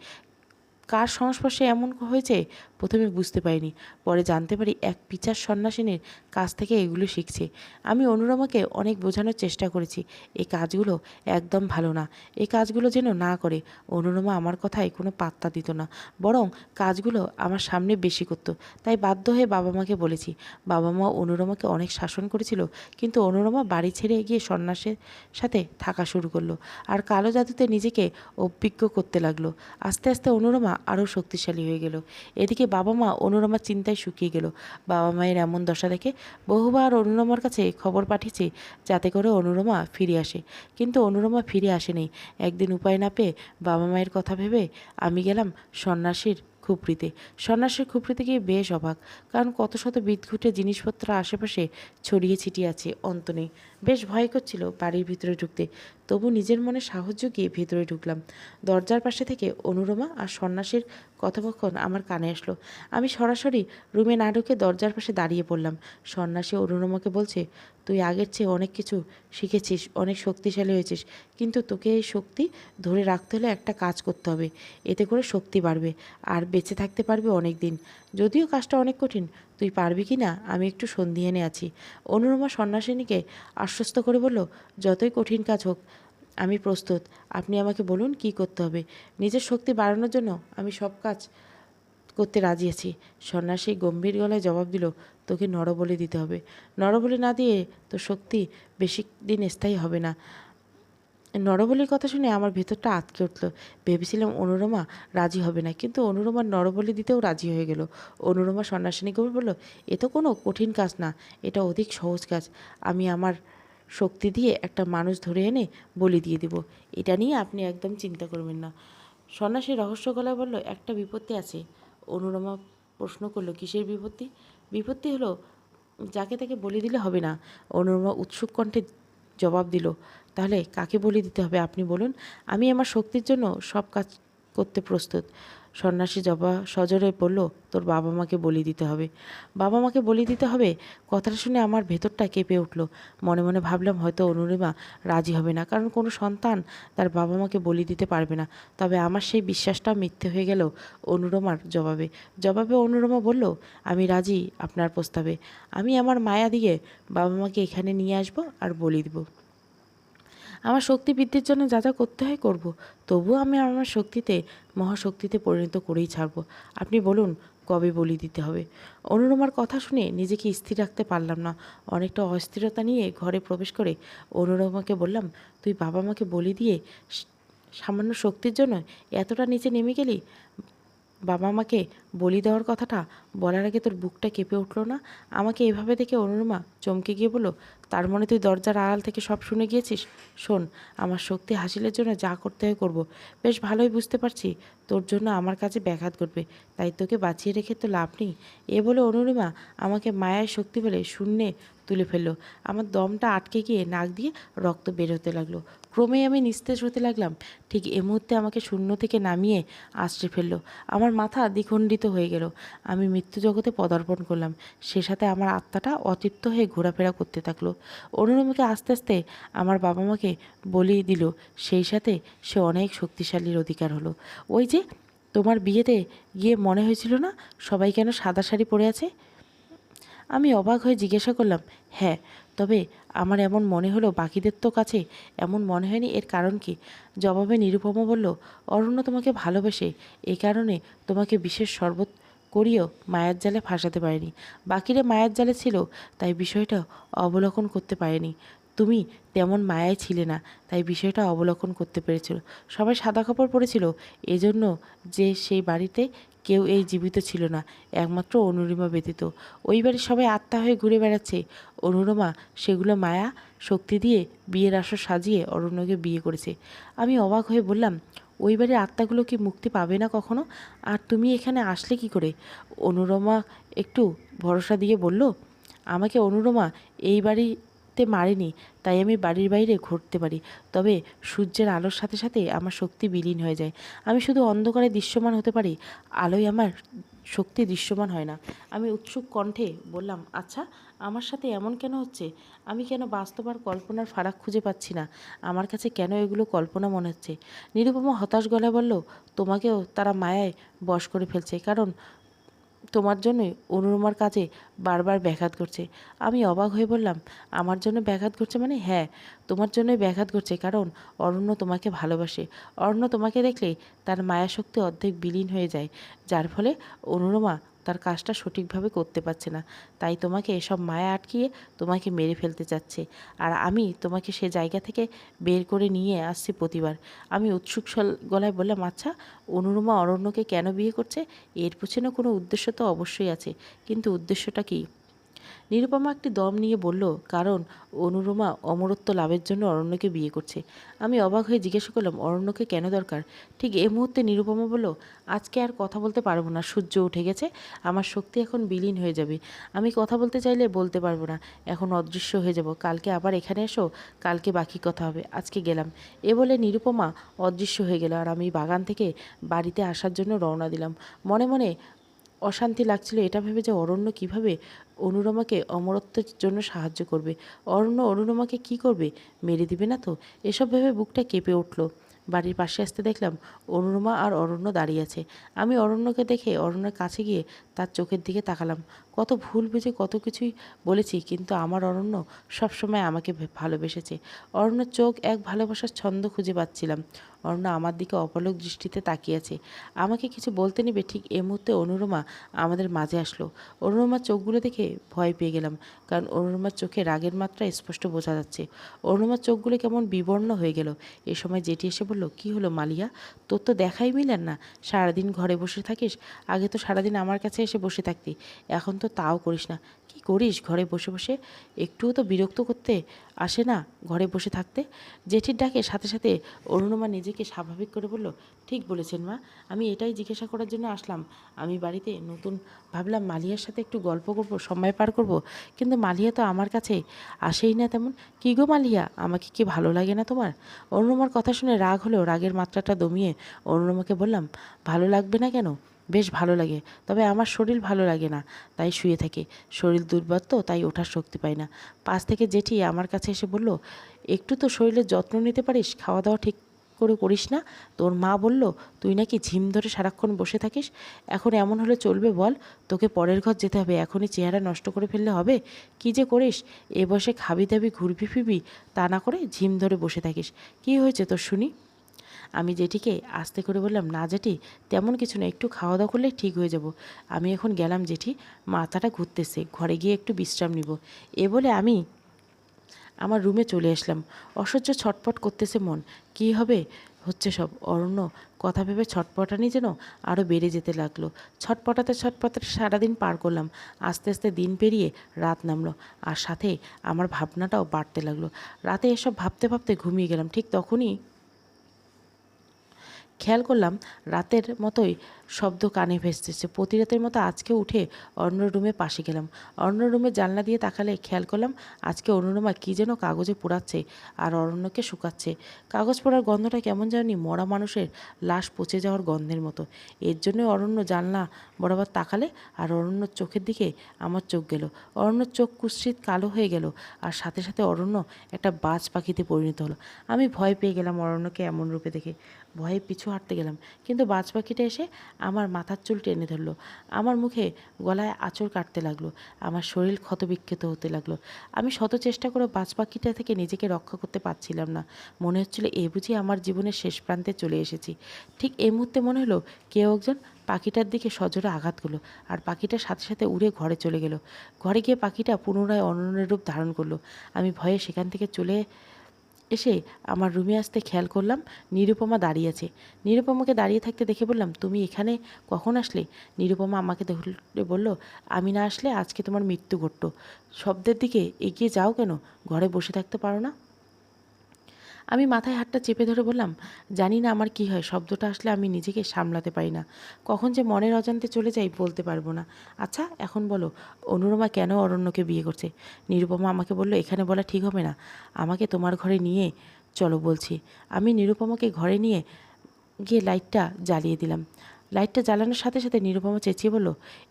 কার সংস্পর্শে এমন হয়েছে প্রথমে বুঝতে পারিনি, পরে জানতে পারি এক পিচার সন্ন্যাসিনীর কাছ থেকে এগুলো শিখছে। আমি অনুরমাকে অনেক বোঝানোর চেষ্টা করেছি, এই কাজগুলো একদম ভালো না, এই কাজগুলো যেন না করে। অনুরমা আমার কথায় কোনো পাত্তা দিত না, বরং কাজগুলো আমার সামনে বেশি করতো। তাই বাধ্য হয়ে বাবা মাকে বলেছি। বাবা মা অনুরমাকে অনেক শাসন করেছিল, কিন্তু অনুরমা বাড়ি ছেড়ে গিয়ে সন্ন্যাসের সাথে থাকা শুরু করলো, আর কালো জাদুতে নিজেকে অভিজ্ঞ করতে লাগলো। আস্তে আস্তে অনুরমা আরও শক্তিশালী হয়ে গেল। এদিকে বাবা মা অনুরমার চিন্তায় শুকিয়ে গেল। বাবা মায়ের এমন দশা দেখে বহুবার অনুরমার কাছে খবর পাঠিয়েছে যাতে করে অনুরমা ফিরে আসে, কিন্তু অনুরমা ফিরে আসেনি। একদিন উপায় না পেয়ে বাবা মায়ের কথা ভেবে আমি গেলাম সন্ন্যাসীর খুপড়িতে। সন্ন্যাসীর খুপড়িতে গিয়ে বেশ অবাক, কারণ কত শত বিদঘুটে জিনিসপত্র আশেপাশে ছড়িয়ে ছিটিয়ে আছে, অন্ত নেই। বেশ ভয় করছিল বাড়ির ভিতরে ঢুকতে, তবু নিজের মনে সাহস জুগিয়ে ভেতরে ঢুকলাম। দরজার পাশে থেকে অনুরমা আর সন্ন্যাসীর কথোপকথন আমার কানে আসলো। আমি সরাসরি রুমে না ঢুকে দরজার পাশে দাঁড়িয়ে পড়লাম। সন্ন্যাসী অনুরমাকে বলছে, তুই আগের চেয়ে অনেক কিছু শিখেছিস, অনেক শক্তিশালী হয়েছিস, কিন্তু তোকে এই শক্তি ধরে রাখতে হলে একটা কাজ করতে হবে। এতে করে শক্তি বাড়বে আর বেঁচে থাকতে পারবে অনেক দিন। যদিও কাজটা অনেক কঠিন, তুই পারবি কি না আমি একটু সন্দিহানে আছি। অনুরমা সন্ন্যাসিনীকে আশ্বস্ত করে বলল, যতই কঠিন কাজ হোক আমি প্রস্তুত। আপনি আমাকে বলুন কি করতে হবে। নিজের শক্তি বাড়ানোর জন্য আমি সব কাজ করতে রাজি আছি। সন্ন্যাসী গম্ভীর গলায় জবাব দিল, তোকে নরবলি দিতে হবে। নরবলি না দিয়ে তোর শক্তি বেশি দিন স্থায়ী হবে না। নরবলির কথা শুনে আমার ভেতরটা আঁতকে উঠল। ভেবেছিলাম অনুরমা রাজি হবে না, কিন্তু অনুরমা নরবলি দিতেও রাজি হয়ে গেল। অনুরমা সন্ন্যাসিনীকে বলল, এ তো কোনো কঠিন কাজ না, এটা অধিক সহজ কাজ। আমি আমার শক্তি দিয়ে একটা মানুষ ধরে এনে বলি দিয়ে দিব। এটা নিয়ে আপনি একদম চিন্তা করবেন না। সন্ন্যাসী রহস্য গলায় বলল, একটা বিপত্তি আছে। অনুরমা প্রশ্ন করলো, কিসের বিপত্তি? বিপত্তি হলো যাকে তাকে বলি দিলে হবে না। অনুরমা উৎসুক কণ্ঠে জবাব দিল, তাহলে কাকে বলি দিতে হবে আপনি বলুন। আমি আমার শক্তির জন্য সব কাজ করতে প্রস্তুত। সন্ন্যাসী সজোরে বলল, তোর বাবা মাকে বলি দিতে হবে। বাবা মাকে বলি দিতে হবে? কথাটা শুনে আমার ভেতরটা কেঁপে উঠল। মনে মনে ভাবলাম হয়তো অনুরিমা রাজি হবে না, কারণ কোনো সন্তান তার বাবা মাকে বলি দিতে পারবে না। তবে আমার সেই বিশ্বাসটাও মিথ্যে হয়ে গেল অনুরমার জবাবে অনুরমা বলল, আমি রাজি আপনার প্রস্তাবে। আমি আমার মায়া দিয়ে বাবা মাকে এখানে নিয়ে আসবো আর বলি দিব। আমার শক্তি বৃদ্ধির জন্য যা যা করতে হয় করব। তবুও আমি আমার শক্তিতে মহাশক্তিতে পরিণত করেই ছাড়ব। আপনি বলুন কবে বলি দিতে হবে? অনুরমার কথা শুনে নিজেকে স্থির রাখতে পারলাম না। অনেকটা অস্থিরতা নিয়ে ঘরে প্রবেশ করে অনুরমাকে বললাম, তুই বাবা মাকে বলি দিয়ে সামান্য শক্তির জন্য এতটা নিচে নেমে গেলি? বাবা মাকে বলি দেওয়ার কথাটা বলার আগে তোর বুকটা কেঁপে উঠল না? আমাকে এভাবে দেখে অনুরমা চমকে গিয়ে বলল, তার মনে তুই দরজার আড়াল থেকে সব শুনে গিয়েছিস? শোন, আমার শক্তি হাসিলের জন্য যা করতে হয় করব। বেশ ভালোই বুঝতে পারছি তোর জন্য আমার কাছে ব্যাঘাত ঘটবে, তাই তোকে বাঁচিয়ে রেখে তো লাভ নেই। এ বলে অনুরিমা আমাকে মায়ের শক্তি বলে শূন্যে তুলে ফেললো। আমার দমটা আটকে গিয়ে নাক দিয়ে রক্ত বের হতে লাগলো। ক্রমেই আমি নিস্তেজ হতে লাগলাম। ঠিক এ মুহূর্তে আমাকে শূন্য থেকে নামিয়ে আছড়ে ফেললো। আমার মাথা দ্বিখণ্ডিত হয়ে গেল। আমি মৃত্যু জগতে পদার্পণ করলাম। সে সাথে আমার আত্মাটা অতৃপ্ত হয়ে ঘোরাফেরা করতে থাকলো। অনুরমাকে আস্তে আস্তে আমার বাবা মাকে বলি দিল, সেই সাথে সে অনেক শক্তিশালীর অধিকার হলো। ওই যে তোমার বিয়েতে গিয়ে মনে হয়েছিল না সবাই কেন সাদা শাড়ি পরে আছে? আমি অবাক হয়ে জিজ্ঞাসা করলাম, হ্যাঁ, তবে আমার এমন মনে হলো বাকিদের তো কাছে এমন মনে হয়নি, এর কারণ কি? জবাবে নিরুপমা বলল, অরণ্য তোমাকে ভালোবাসে, এই কারণে তোমাকে বিশেষ শরবত করিও মায়ার জালে ফাঁসাতে পারেনি। বাকিরা মায়ার জালে ছিল, তাই বিষয়টা অবলোকন করতে পারেনি। তুমি তেমন মায়ায় ছিলে না, তাই বিষয়টা অবলোকন করতে পেরেছিল। সবাই সাদা কাপড় পরেছিল, এজন্য যে সেই বাড়িতে কেউ এই জীবিত ছিল না, একমাত্র অনুরিমা ব্যতীত। ওই বাড়ির সবাই আত্মা হয়ে ঘুরে বেড়াচ্ছে। অনুরমা সেগুলো মায়া শক্তি দিয়ে বিয়ের আসর সাজিয়ে অরণ্যকে বিয়ে করেছে। আমি অবাক হয়ে বললাম, ওই বাড়ির আত্মাগুলো কি মুক্তি পাবে না কখনো? আর তুমি এখানে আসলে কি করে? অনুরমা একটু ভরসা দিয়ে বলল, আমাকে অনুরমা এই বাড়িতে মারেনি, তাই আমি বাড়ির বাইরে ঘুরতে পারি। তবে সূর্যের আলোর সাথে সাথে আমার শক্তি বিলীন হয়ে যায়। আমি শুধু অন্ধকারে দৃশ্যমান হতে পারি, আলোয় আমার শক্তি দৃশ্যমান হয় না। আমি উৎসুক কণ্ঠে বললাম, আচ্ছা, আমার সাথে এমন কেন হচ্ছে? আমি কেন বাস্তব আর কল্পনার ফারাক খুঁজে পাচ্ছি না? আমার কাছে কেন এগুলো কল্পনা মনে হচ্ছে? নিরুপমা হতাশ গলায় বলল, তোমাকেও তারা মায়ায় বশ করে ফেলছে, কারণ তোমার জন্যই অনুরমার কাজে বারবার ব্যাঘাত ঘটছে। আমি অবাক হয়ে বললাম, আমার জন্য ব্যাঘাত ঘটছে মানে? হ্যাঁ, তোমার জন্যই ব্যাঘাত ঘটছে, কারণ অরণ্য তোমাকে ভালোবাসে। অরণ্য তোমাকে দেখলে তার মায়াশক্তি অর্ধেক বিলীন হয়ে যায়, যার ফলে অনুরমা তার কাজটা সঠিকভাবে করতে পারছে না। তাই তোমাকে এসব মায়া আটকিয়ে তোমাকে মেরে ফেলতে চাচ্ছে। আর আমি তোমাকে সে জায়গা থেকে বের করে নিয়ে আসছি প্রতিবার। আমি উৎসুক গলায় বললাম, আচ্ছা, অনুরমা অরণ্যকে কেন বিয়ে করছে? এর পেছনে কোনো উদ্দেশ্য তো অবশ্যই আছে, কিন্তু উদ্দেশ্যটা কী? নিরুপমা একটি দম নিয়ে বলল, কারণ অনুরমা অমরত্ব লাভের জন্য অরণ্যকে বিয়ে করছে। আমি অবাক হয়ে জিজ্ঞাসা করলাম, অরণ্যকে কেন দরকার? ঠিক এই মুহূর্তে নিরুপমা বলল, আজকে আর কথা বলতে পারবো না, সূর্য উঠে গেছে, আমার শক্তি এখন বিলীন হয়ে যাবে। আমি কথা বলতে চাইলে বলতে পারবো না, এখন অদৃশ্য হয়ে যাব। কালকে আবার এখানে এসো, কালকে বাকি কথা হবে, আজকে গেলাম। এ বলে নিরুপমা অদৃশ্য হয়ে গেল, আর আমি বাগান থেকে বাড়িতে আসার জন্য রওনা দিলাম। মনে মনে অশান্তি লাগছিল এটা ভেবে যে অরণ্য কিভাবে অনুরমাকে অমরত্বের জন্য সাহায্য করবে। অরণ্য অনুরমাকে কি করবে? মেরে দিবে না তো? এসব ভেবে বুকটা কেঁপে উঠল। বাড়ির পাশে আসতে দেখলাম অনুরমা আর অরণ্য দাঁড়িয়ে আছে। আমি অরণ্যকে দেখে অরণ্যের কাছে গিয়ে তার চোখের দিকে তাকালাম। কত ভুল বুঝে কত কিছুই বলেছি, কিন্তু আমার অরণ্য সবসময় আমাকে ভালোবেসেছে। অরণ্যর চোখ এক ভালোবাসার ছন্দ খুঁজে পাচ্ছিলাম। অরণ্য আমার দিকে অপলক দৃষ্টিতে তাকিয়ে আছে। আমাকে কিছু বলতে নেবে ঠিক এই মুহূর্তে অনুরমা আমাদের মাঝে আসলো। অনুরমার চোখগুলো দেখে ভয় পেয়ে গেলাম, কারণ অনুরমার চোখে রাগের মাত্রা স্পষ্ট বোঝা যাচ্ছে। অনুরমার চোখগুলো কেমন বিবর্ণ হয়ে গেল। এ সময় জেঠি এসে বলল, কি হলো মালিয়া, তোর তো দেখাই মিলেন না। সারাদিন ঘরে বসে থাকিস, আগে তো সারাদিন আমার কাছে এসে বসে থাকতি, এখন তো তাও করিস না। কি করিস ঘরে বসে বসে? একটুও তো বিরক্ত করতে আসে না ঘরে বসে থাকতে? জেঠির ডাকে সাথে সাথে অরুণমা নিজেকে স্বাভাবিক করে বলল, ঠিক বলেছেন মা, আমি এটাই জিজ্ঞাসা করার জন্য আসলাম। আমি বাড়িতে নতুন, ভাবলাম মালিয়ার সাথে একটু গল্প করব, সময় পার করব, কিন্তু মালিয়া তো আমার কাছে আসেই না তেমন। কী গো মালিয়া, আমাকে কি ভালো লাগে না তোমার? অরুণমার কথা শুনে রাগ হলেও রাগের মাত্রাটা দমিয়ে অরুণমাকে বললাম, ভালো লাগবে না কেন? বেশ ভালো লাগে, তবে আমার শরীর ভালো লাগে না, তাই শুয়ে থাকি। শরীর দুর্বল তো, তাই ওঠার শক্তি পাই না। পাশ থেকে জেঠি আমার কাছে এসে বলল, একটু তো শরীরের যত্ন নিতে পারিস, খাওয়া দাওয়া ঠিক করে করিস না? তোর মা বলল তুই নাকি ঝিম ধরে সারাক্ষণ বসে থাকিস। এখন এমন হলে চলবে বল? তোকে পরের ঘর যেতে হবে, এখনই চেহারা নষ্ট করে ফেললে হবে? কি যে করিস, এ বয়সে খাবি দাবি ঘুরবি ফিরবি, তা না করে ঝিম ধরে বসে থাকিস। কি হয়েছে তোর শুনি? আমি জেঠিকে আস্তে করে বললাম, না জেঠি, তেমন কিছু না, একটু খাওয়া দাওয়া করলেই ঠিক হয়ে যাব। আমি এখন গেলাম জেঠি, মাথাটা ঘুরতেছে, ঘরে গিয়ে একটু বিশ্রাম নিব। এ বলে আমি আমার রুমে চলে আসলাম। অসহ্য ছটপট করতেছে মন। কী হবে হচ্ছে সব। অরণ্য কথা ভেবে ছটপটানি যেন আরও বেড়ে যেতে লাগলো। ছটপটাতে ছটপটাতে সারাদিন পার করলাম। আস্তে আস্তে দিন পেরিয়ে রাত নামলো, আর সাথে আমার ভাবনাটাও বাড়তে লাগলো। রাতে এসব ভাবতে ভাবতে ঘুমিয়ে গেলাম। ঠিক তখনই খেয়াল করলাম রাতের মতোই শব্দ কানে ভেসতেছে। প্রতি রাতের মতো আজকে উঠে অন্য রুমে পাশে গেলাম। অন্য রুমের জানলা দিয়ে তাকালে খেয়াল করলাম আজকে অনুরমা কী যেন কাগজে পোড়াচ্ছে আর অরণ্যকে শুকাচ্ছে। কাগজ পোড়ার গন্ধটা কেমন জানি মরা মানুষের লাশ পচে যাওয়ার গন্ধের মতো। এর জন্য অরণ্য জানলা বরাবর তাকালে আর অরণ্যর চোখের দিকে আমার চোখ গেল। অরণ্যর চোখ কুৎসিত কালো হয়ে গেল, আর সাথে সাথে অরণ্য একটা বাজ পাখিতে পরিণত হলো। আমি ভয় পেয়ে গেলাম অরণ্যকে এমন রূপে দেখে। ভয়ে পিছু হাঁটতে গেলাম, কিন্তু বাজ পাখিটা এসে আমার মাথার চুল টেনে ধরলো। আমার মুখে গলায় আঁচড় কাটতে লাগলো। আমার শরীর ক্ষতবিক্ষত হতে লাগলো। আমি শত চেষ্টা করে বাজ পাখিটা থেকে নিজেকে রক্ষা করতে পারছিলাম না। মনে হচ্ছিল এ বুঝি আমার জীবনের শেষ প্রান্তে চলে এসেছি। ঠিক এই মুহূর্তে মনে হলো কেউ একজন পাখিটার দিকে সজোরে আঘাত করলো, আর পাখিটার সাথে সাথে উড়ে ঘরে চলে গেল। ঘরে গিয়ে পাখিটা পুনরায় অনন্যের রূপ ধারণ করলো। আমি ভয়ে সেখান থেকে চলে এসে আমার রুমে আসতে খেয়াল করলাম নিরুপমা দাঁড়িয়ে আছে। নিরুপমাকে দাঁড়িয়ে থাকতে দেখে বললাম, তুমি এখানে কখন আসলে? নিরুপমা আমাকে দেখে বলল, আমি না আসলে আজকে তোমার মৃত্যু ঘটতো। শব্দের দিকে এগিয়ে যাও কেন? ঘরে বসে থাকতে পারো না? আমি মাথায় হাতটা চেপে ধরে বললাম, জানি না আমার কি হয়, শব্দটা আসলে আমি নিজেকে সামলাতে পারি না। কখন যে মনের অজান্তে চলে যাই বলতে পারবো না। আচ্ছা এখন বলো, অনুরমা কেন অরণ্যকে বিয়ে করছে? নিরুপমা আমাকে বলল, এখানে বলা ঠিক হবে না, আমাকে তোমার ঘরে নিয়ে চলো বলছি। আমি নিরুপমাকে ঘরে নিয়ে গিয়ে লাইটটা জ্বালিয়ে দিলাম। লাইটটা জ্বালানোর সাথে সাথে নিরুপমা চেঁচিয়ে বলল,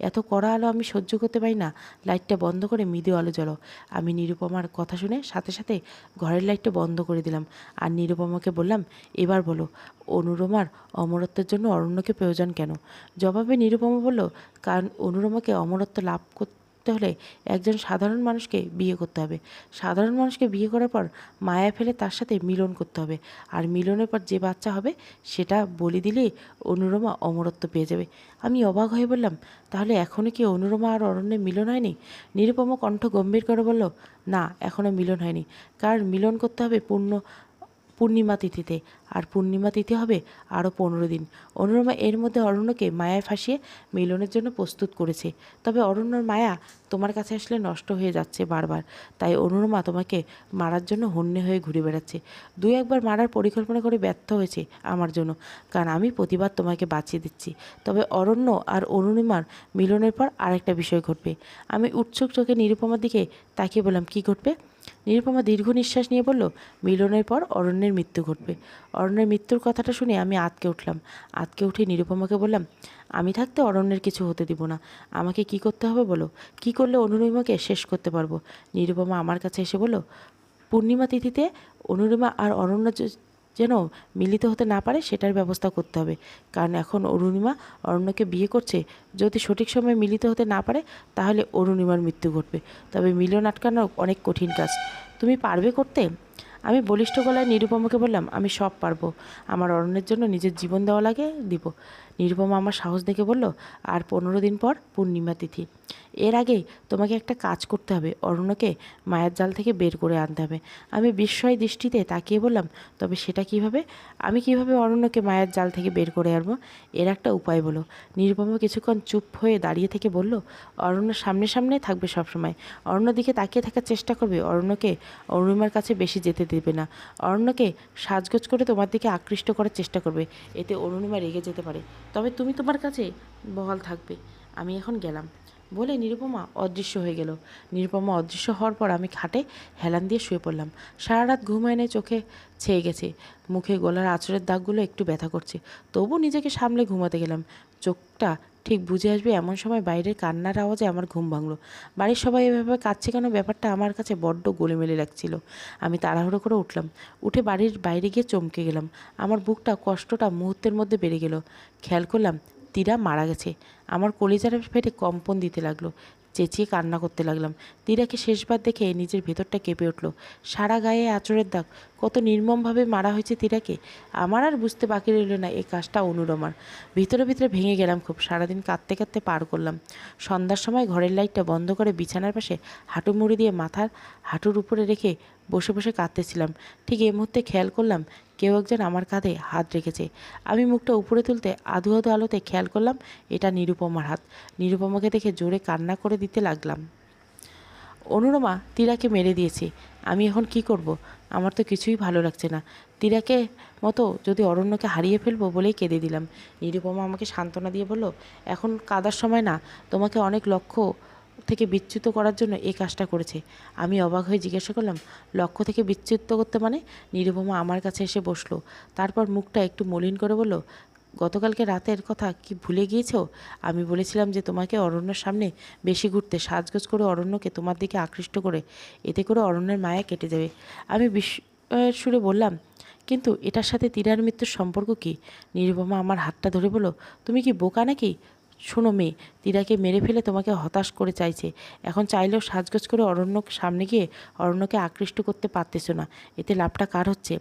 এত কড়া আলো আমি সহ্য করতে পারি না, লাইটটা বন্ধ করে মৃদু আলো জ্বালো। আমি নিরুপমার কথা শুনে সাথে সাথে ঘরের লাইটটা বন্ধ করে দিলাম, আর নিরুপমাকে বললাম, এবার বলো, অনুরমার অমরত্বের জন্য অরণ্যকে প্রয়োজন কেন? জবাবে নিরুপমা বলল, কারণ অনুরমাকে অমরত্ব লাভ করতে হলে একজন সাধারণ মানুষকে বিয়ে করতে হবে। সাধারণ মানুষকে বিয়ে করার পর মায়া ফেলে তার সাথে মিলন করতে হবে, আর মিলনের পর যে বাচ্চা হবে সেটা বলি দিলেই অনুরমা অমরত্ব পেয়ে যাবে। আমি অবাক হয়ে বললাম, তাহলে এখনও কি অনুরমা আর অরণ্যের মিলন হয়নি? নিরুপমা কণ্ঠ গম্ভীর করে বলল, না, এখনও মিলন হয়নি, কারণ মিলন করতে হবে পূর্ণিমা তিথিতে, আর পূর্ণিমা তিথি হবে আরও 15 দিন। অনুরমা এর মধ্যে অরণ্যকে মায়ায় ফাঁসিয়ে মিলনের জন্য প্রস্তুত করেছে। তবে অরণ্যর মায়া তোমার কাছে আসলে নষ্ট হয়ে যাচ্ছে বারবার, তাই অনুরমা তোমাকে মারার জন্য হন্যে হয়ে ঘুরে বেড়াচ্ছে। দুই একবার মারার পরিকল্পনা করে ব্যর্থ হয়েছে আমার জন্য, কারণ আমি প্রতিবার তোমাকে বাঁচিয়ে দিচ্ছি। তবে অরণ্য আর অরুণিমার মিলনের পর আরেকটা বিষয় ঘটবে। আমি উৎসুক চোখে নিরুপমার দিকে তাকিয়ে বললাম, কী ঘটবে? নিরুপমা দীর্ঘ নিঃশ্বাস নিয়ে বলল, মিলনের পর অরণ্যের মৃত্যু ঘটবে। অরণ্যের মৃত্যুর কথাটা শুনে আমি আঁতকে উঠলাম। আঁতকে উঠে নিরুপমাকে বললাম, আমি থাকতে অরণ্যের কিছু হতে দিব না। আমাকে কি করতে হবে বলো? কি করলে অনুরিমাকে শেষ করতে পারবো? নিরুপমা আমার কাছে এসে বলল, পূর্ণিমা তিথিতে অনুরিমা আর অরণ্য যেন মিলিত হতে না পারে সেটার ব্যবস্থা করতে হবে। কারণ এখন অরুণিমা অরণ্যকে বিয়ে করছে, যদি সঠিক সময়ে মিলিত হতে না পারে তাহলে অরুণিমার মৃত্যু ঘটবে। তবে মিলন আটকানো অনেক কঠিন কাজ। তুমি পারবে করতে? আমি বলিষ্ঠ গলায় নিরুপমাকে বললাম, আমি সব পারবো। আমার অরণ্যের জন্য নিজের জীবন দেওয়া লাগে দিব। নিরুপমা আমার সাহস দেখে বলল, আর 15 দিন পর পূর্ণিমা তিথি। এর আগে তোমাকে একটা কাজ করতে হবে, অরণ্যকে মায়ার জাল থেকে বের করে আনতে হবে। আমি বিস্ময় দৃষ্টিতে তাকিয়ে বললাম, তবে সেটা কিভাবে? আমি কিভাবে অরণ্যকে মায়ার জাল থেকে বের করে আনবো? এর একটা উপায় বলো। নিরুপমা কিছুক্ষণ চুপ হয়ে দাঁড়িয়ে থেকে বলল, অরণ্য সামনে সামনে থাকবে সবসময়। অরণ্য দিকে তাকিয়ে থাকার চেষ্টা করবে। অরণ্যকে অরুণিমার কাছে বেশি যেতে দেবে না। অরণ্যকে সাজগোজ করে তোমার দিকে আকৃষ্ট করার চেষ্টা করবে, এতে অরুণিমা রেগে যেতে পারে। তবে তুমি তোমার কাছে বহাল থাকবে। আমি এখন গেলাম বলে নিরুপমা অদৃশ্য হয়ে গেল। নিরুপমা অদৃশ্য হওয়ার পর আমি খাটে হেলান দিয়ে শুয়ে পড়লাম। সারা রাত ঘুম হয় নাই, চোখে ছেয়ে গেছে, মুখে গলার আঁচড়ের দাগগুলো একটু ব্যথা করছে। তবু নিজেকে সামলে ঘুমাতে গেলাম। চোখটা ঠিক বুঝে আসবে এমন সময় বাইরের কান্নার আওয়াজে আমার ঘুম ভাঙলো। বাড়ির সবাই এভাবে কাঁদছে কেন, ব্যাপারটা আমার কাছে বড্ড গোলেমেলে লাগছিল। আমি তাড়াহুড়ো করে উঠলাম। উঠে বাড়ির বাইরে গিয়ে চমকে গেলাম। আমার বুকটা কষ্টটা মুহূর্তের মধ্যে বেড়ে গেল। খেয়াল করলাম তীরা মারা গেছে। আমার কলিজাটা ফেটে কম্পন দিতে লাগলো। চেঁচিয়ে কান্না করতে লাগলাম। তীরাকে শেষবার দেখে নিজের ভেতরটা কেঁপে উঠল। সারা গায়ে আঁচড়ের দাগ। কত নির্মমভাবে মারা হয়েছে তীরাকে। আমার আর বুঝতে বাকি রইল না এই কাজটা অনুরমার। ভিতরে ভিতরে ভেঙে গেলাম খুব। সারাদিন কাঁদতে কাঁদতে পার করলাম। সন্ধ্যার সময় ঘরের লাইটটা বন্ধ করে বিছানার পাশে হাঁটু মুড়ি দিয়ে মাথার হাঁটুর উপরে রেখে বসে বসে কাঁদতেছিলাম। ঠিক এই মুহূর্তে খেয়াল করলাম কেউ একজন আমার কাঁধে হাত রেখেছে। আমি মুখটা উপরে তুলতে আধো আধো আলোতে খেয়াল করলাম এটা নিরুপমার হাত। নিরুপমাকে দেখে জোরে কান্না করে দিতে লাগলাম। অনুরমা তীরাকে মেরে দিয়েছে। আমি এখন কি করব? আমার তো কিছুই ভালো লাগছে না। তীরাকে মতো যদি অরণ্যকে হারিয়ে ফেলবো বলেই কেঁদে দিলাম। নিরুপমা আমাকে সান্ত্বনা দিয়ে বলল, এখন কাঁদার সময় না, তোমাকে অনেক লক্ষ্য থেকে বিচ্যুত করার জন্য এই কাজটা করেছে। আমি অবাক হয়ে জিজ্ঞাসা করলাম, লক্ষ্য থেকে বিচ্যুত করতে মানে? নিরুপমা আমার কাছে এসে বসলো। তারপর মুখটা একটু মলিন করে বলল, গতকালকে রাতের কথা কি ভুলে গিয়েছো? আমি বলেছিলাম যে তোমাকে অরণ্যের সামনে বেশি ঘুরতে, সাজগোজ করে অরণ্যকে তোমার দিকে আকৃষ্ট করে, এতে করে অরণ্যের মায়া কেটে যাবে। আমি বিস্ময়ের সুরে বললাম, কিন্তু এটার সাথে তীরার মৃত্যুর সম্পর্ক কী? নিরুপমা আমার হাতটা ধরে বলল, তুমি কি বোকা নাকি? শোনো মেয়ে, তীরাকে মেরে ফেলে তোমাকে হতাশ করে চাইছে। এখন চাইলেও সাজগোজ করে অরণ্য সামনে গিয়ে অরণ্যকে আকৃষ্ট করতে পারতেছো না। এতে লাভটা কার হচ্ছে?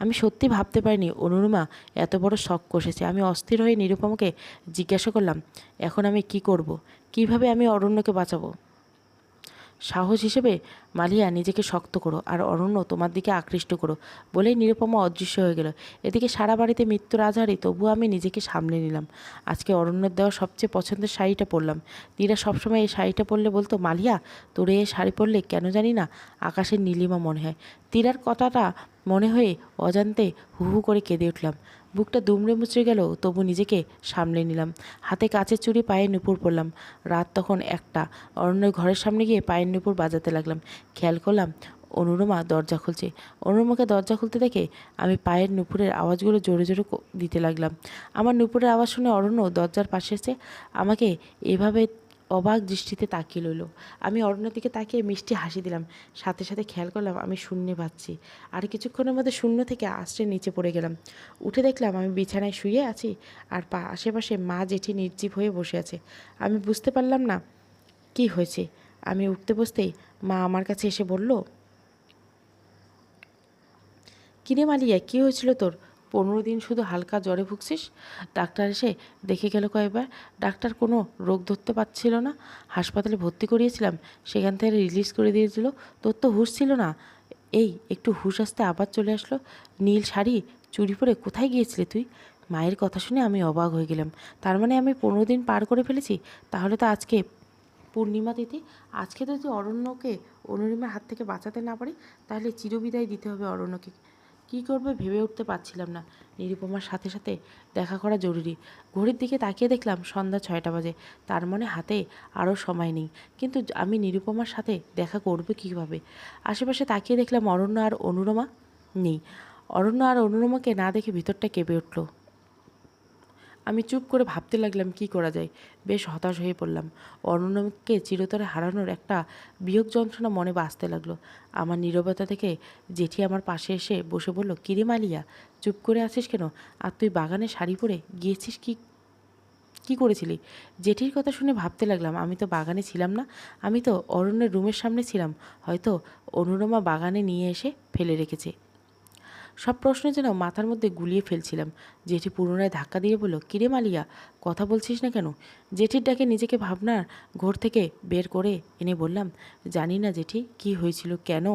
আমি সত্যি ভাবতে পারিনি অনুরমা এত বড় শখ কষেছে। আমি অস্থির হয়ে নিরুপমাকে জিজ্ঞাসা করলাম, এখন আমি কি করব? কিভাবে আমি অরণ্যকে বাঁচাবো? সাহস হিসেবে মালিয়া নিজেকে শক্ত করো আর অরণ্য তোমার দিকে আকৃষ্ট করো, বলেই নিরুপমা অদৃশ্য হয়ে গেল। এদিকে সারা বাড়িতে মৃত্যুর আজহারি, তবুও আমি নিজেকে সামলে নিলাম। আজকে অরণ্যের দেওয়া সবচেয়ে পছন্দের শাড়িটা পরলাম। তীরা সবসময় এই শাড়িটা পরলে বলতো, মালিয়া তোর এই শাড়ি পরলে কেন জানি না আকাশের নীলিমা মনে হয়। তীরার কথাটা মনে হয়ে অজান্তে হু হু করে কেঁদে উঠলাম। বুকটা দুমড়ে মুচড়ে গেল, তবু নিজেকে সামলে নিলাম। হাতে কাচের চুড়ি, পায়ে নুপুর পরলাম। রাত তখন 1টা। অরণ্যের ঘরের সামনে গিয়ে পায়ের নুপুর বাজাতে লাগলাম। খেয়াল করলাম অনুরমা দরজা খুলছে। অনুরমাকে দরজা খুলতে দেখে আমি পায়ের নুপুরের আওয়াজগুলো জোরে জোরে দিতে লাগলাম। আমার নুপুরের আওয়াজ শুনে অরণ্য দরজার পাশে এসে আমাকে এভাবে অবাক দৃষ্টিতে তাকিয়ে রইল। আমি অরণ্যের দিকে তাকিয়ে মিষ্টি হাসি দিলাম। সাথে সাথে খেয়াল করলাম আমি শূন্যে পাচ্ছি। আর কিছুক্ষণের মধ্যে শূন্য থেকে আশ্রে নিচে পড়ে গেলাম। উঠে দেখলাম আমি বিছানায় শুয়ে আছি আর আশেপাশে মা জেঠি নির্জীব হয়ে বসে আছে। আমি বুঝতে পারলাম না কি হয়েছে। আমি উঠতে বসতেই মা আমার কাছে এসে বলল, কিরে মালিয়া, কী হয়েছিল তোর? 15 দিন শুধু হালকা জ্বরে ভুগছিস। ডাক্তার এসে দেখে গেল কয়েকবার। ডাক্তার কোনো রোগ ধরতে পারছিল না। হাসপাতালে ভর্তি করিয়েছিলাম, সেখান থেকে রিলিজ করে দিয়েছিল। তোর তো হুঁশ ছিল না। এই একটু হুঁশ আসতে আবার চলে আসলো। নীল শাড়ি চুরি পরে কোথায় গিয়েছিলি তুই? মায়ের কথা শুনে আমি অবাক হয়ে গেলাম। তার মানে আমি 15 দিন পার করে ফেলেছি। তাহলে তো আজকে পূর্ণিমা তিথি। আজকে যদি অরণ্যকে অনুরিমার হাত থেকে বাঁচাতে না পারি, তাহলে চিরবিদায় দিতে হবে অরণ্যকে। কী করবে ভেবে উঠতে পারছিলাম না। নিরুপমার সাথে সাথে দেখা করা জরুরি। ঘড়ির দিকে তাকিয়ে দেখলাম সন্ধ্যা 6টা বাজে। তার মানে হাতে আরও সময় নেই। কিন্তু আমি নিরুপমার সাথে দেখা করব কীভাবে? আশেপাশে তাকিয়ে দেখলাম অরণ্য আর অনুরমা নেই। অরণ্য আর অনুরমাকে না দেখে ভিতরটা কেঁপে উঠল। আমি চুপ করে ভাবতে লাগলাম কি করা যায়। বেশ হতাশ হয়ে পড়লাম। অরণ্যকে চিরতরে হারানোর একটা বিয়োগ যন্ত্রণা মনে বাজতে লাগলো। আমার নীরবতা থেকে জেঠি আমার পাশে এসে বসে বলল, কিরে মালিয়া, চুপ করে আছিস কেন? আর তুই বাগানে শাড়ি পরে গিয়েছিস, কি করেছিলি? জেঠির কথা শুনে ভাবতে লাগলাম, আমি তো বাগানে ছিলাম না, আমি তো অরণ্যের রুমের সামনে ছিলাম। হয়তো অনুরমা বাগানে নিয়ে এসে ফেলে রেখেছে। সব প্রশ্ন যেন মাথার মধ্যে গুলিয়ে ফেলছিলাম। জেঠি পুনরায় ধাক্কা দিয়ে বলল, কিরে মালিয়া, কথা বলছিস না কেন? জেঠির ডাকে নিজেকে ভাবনার ঘোর থেকে বের করে এনে বললাম, জানি না জেঠি, কি হয়েছিল, কেন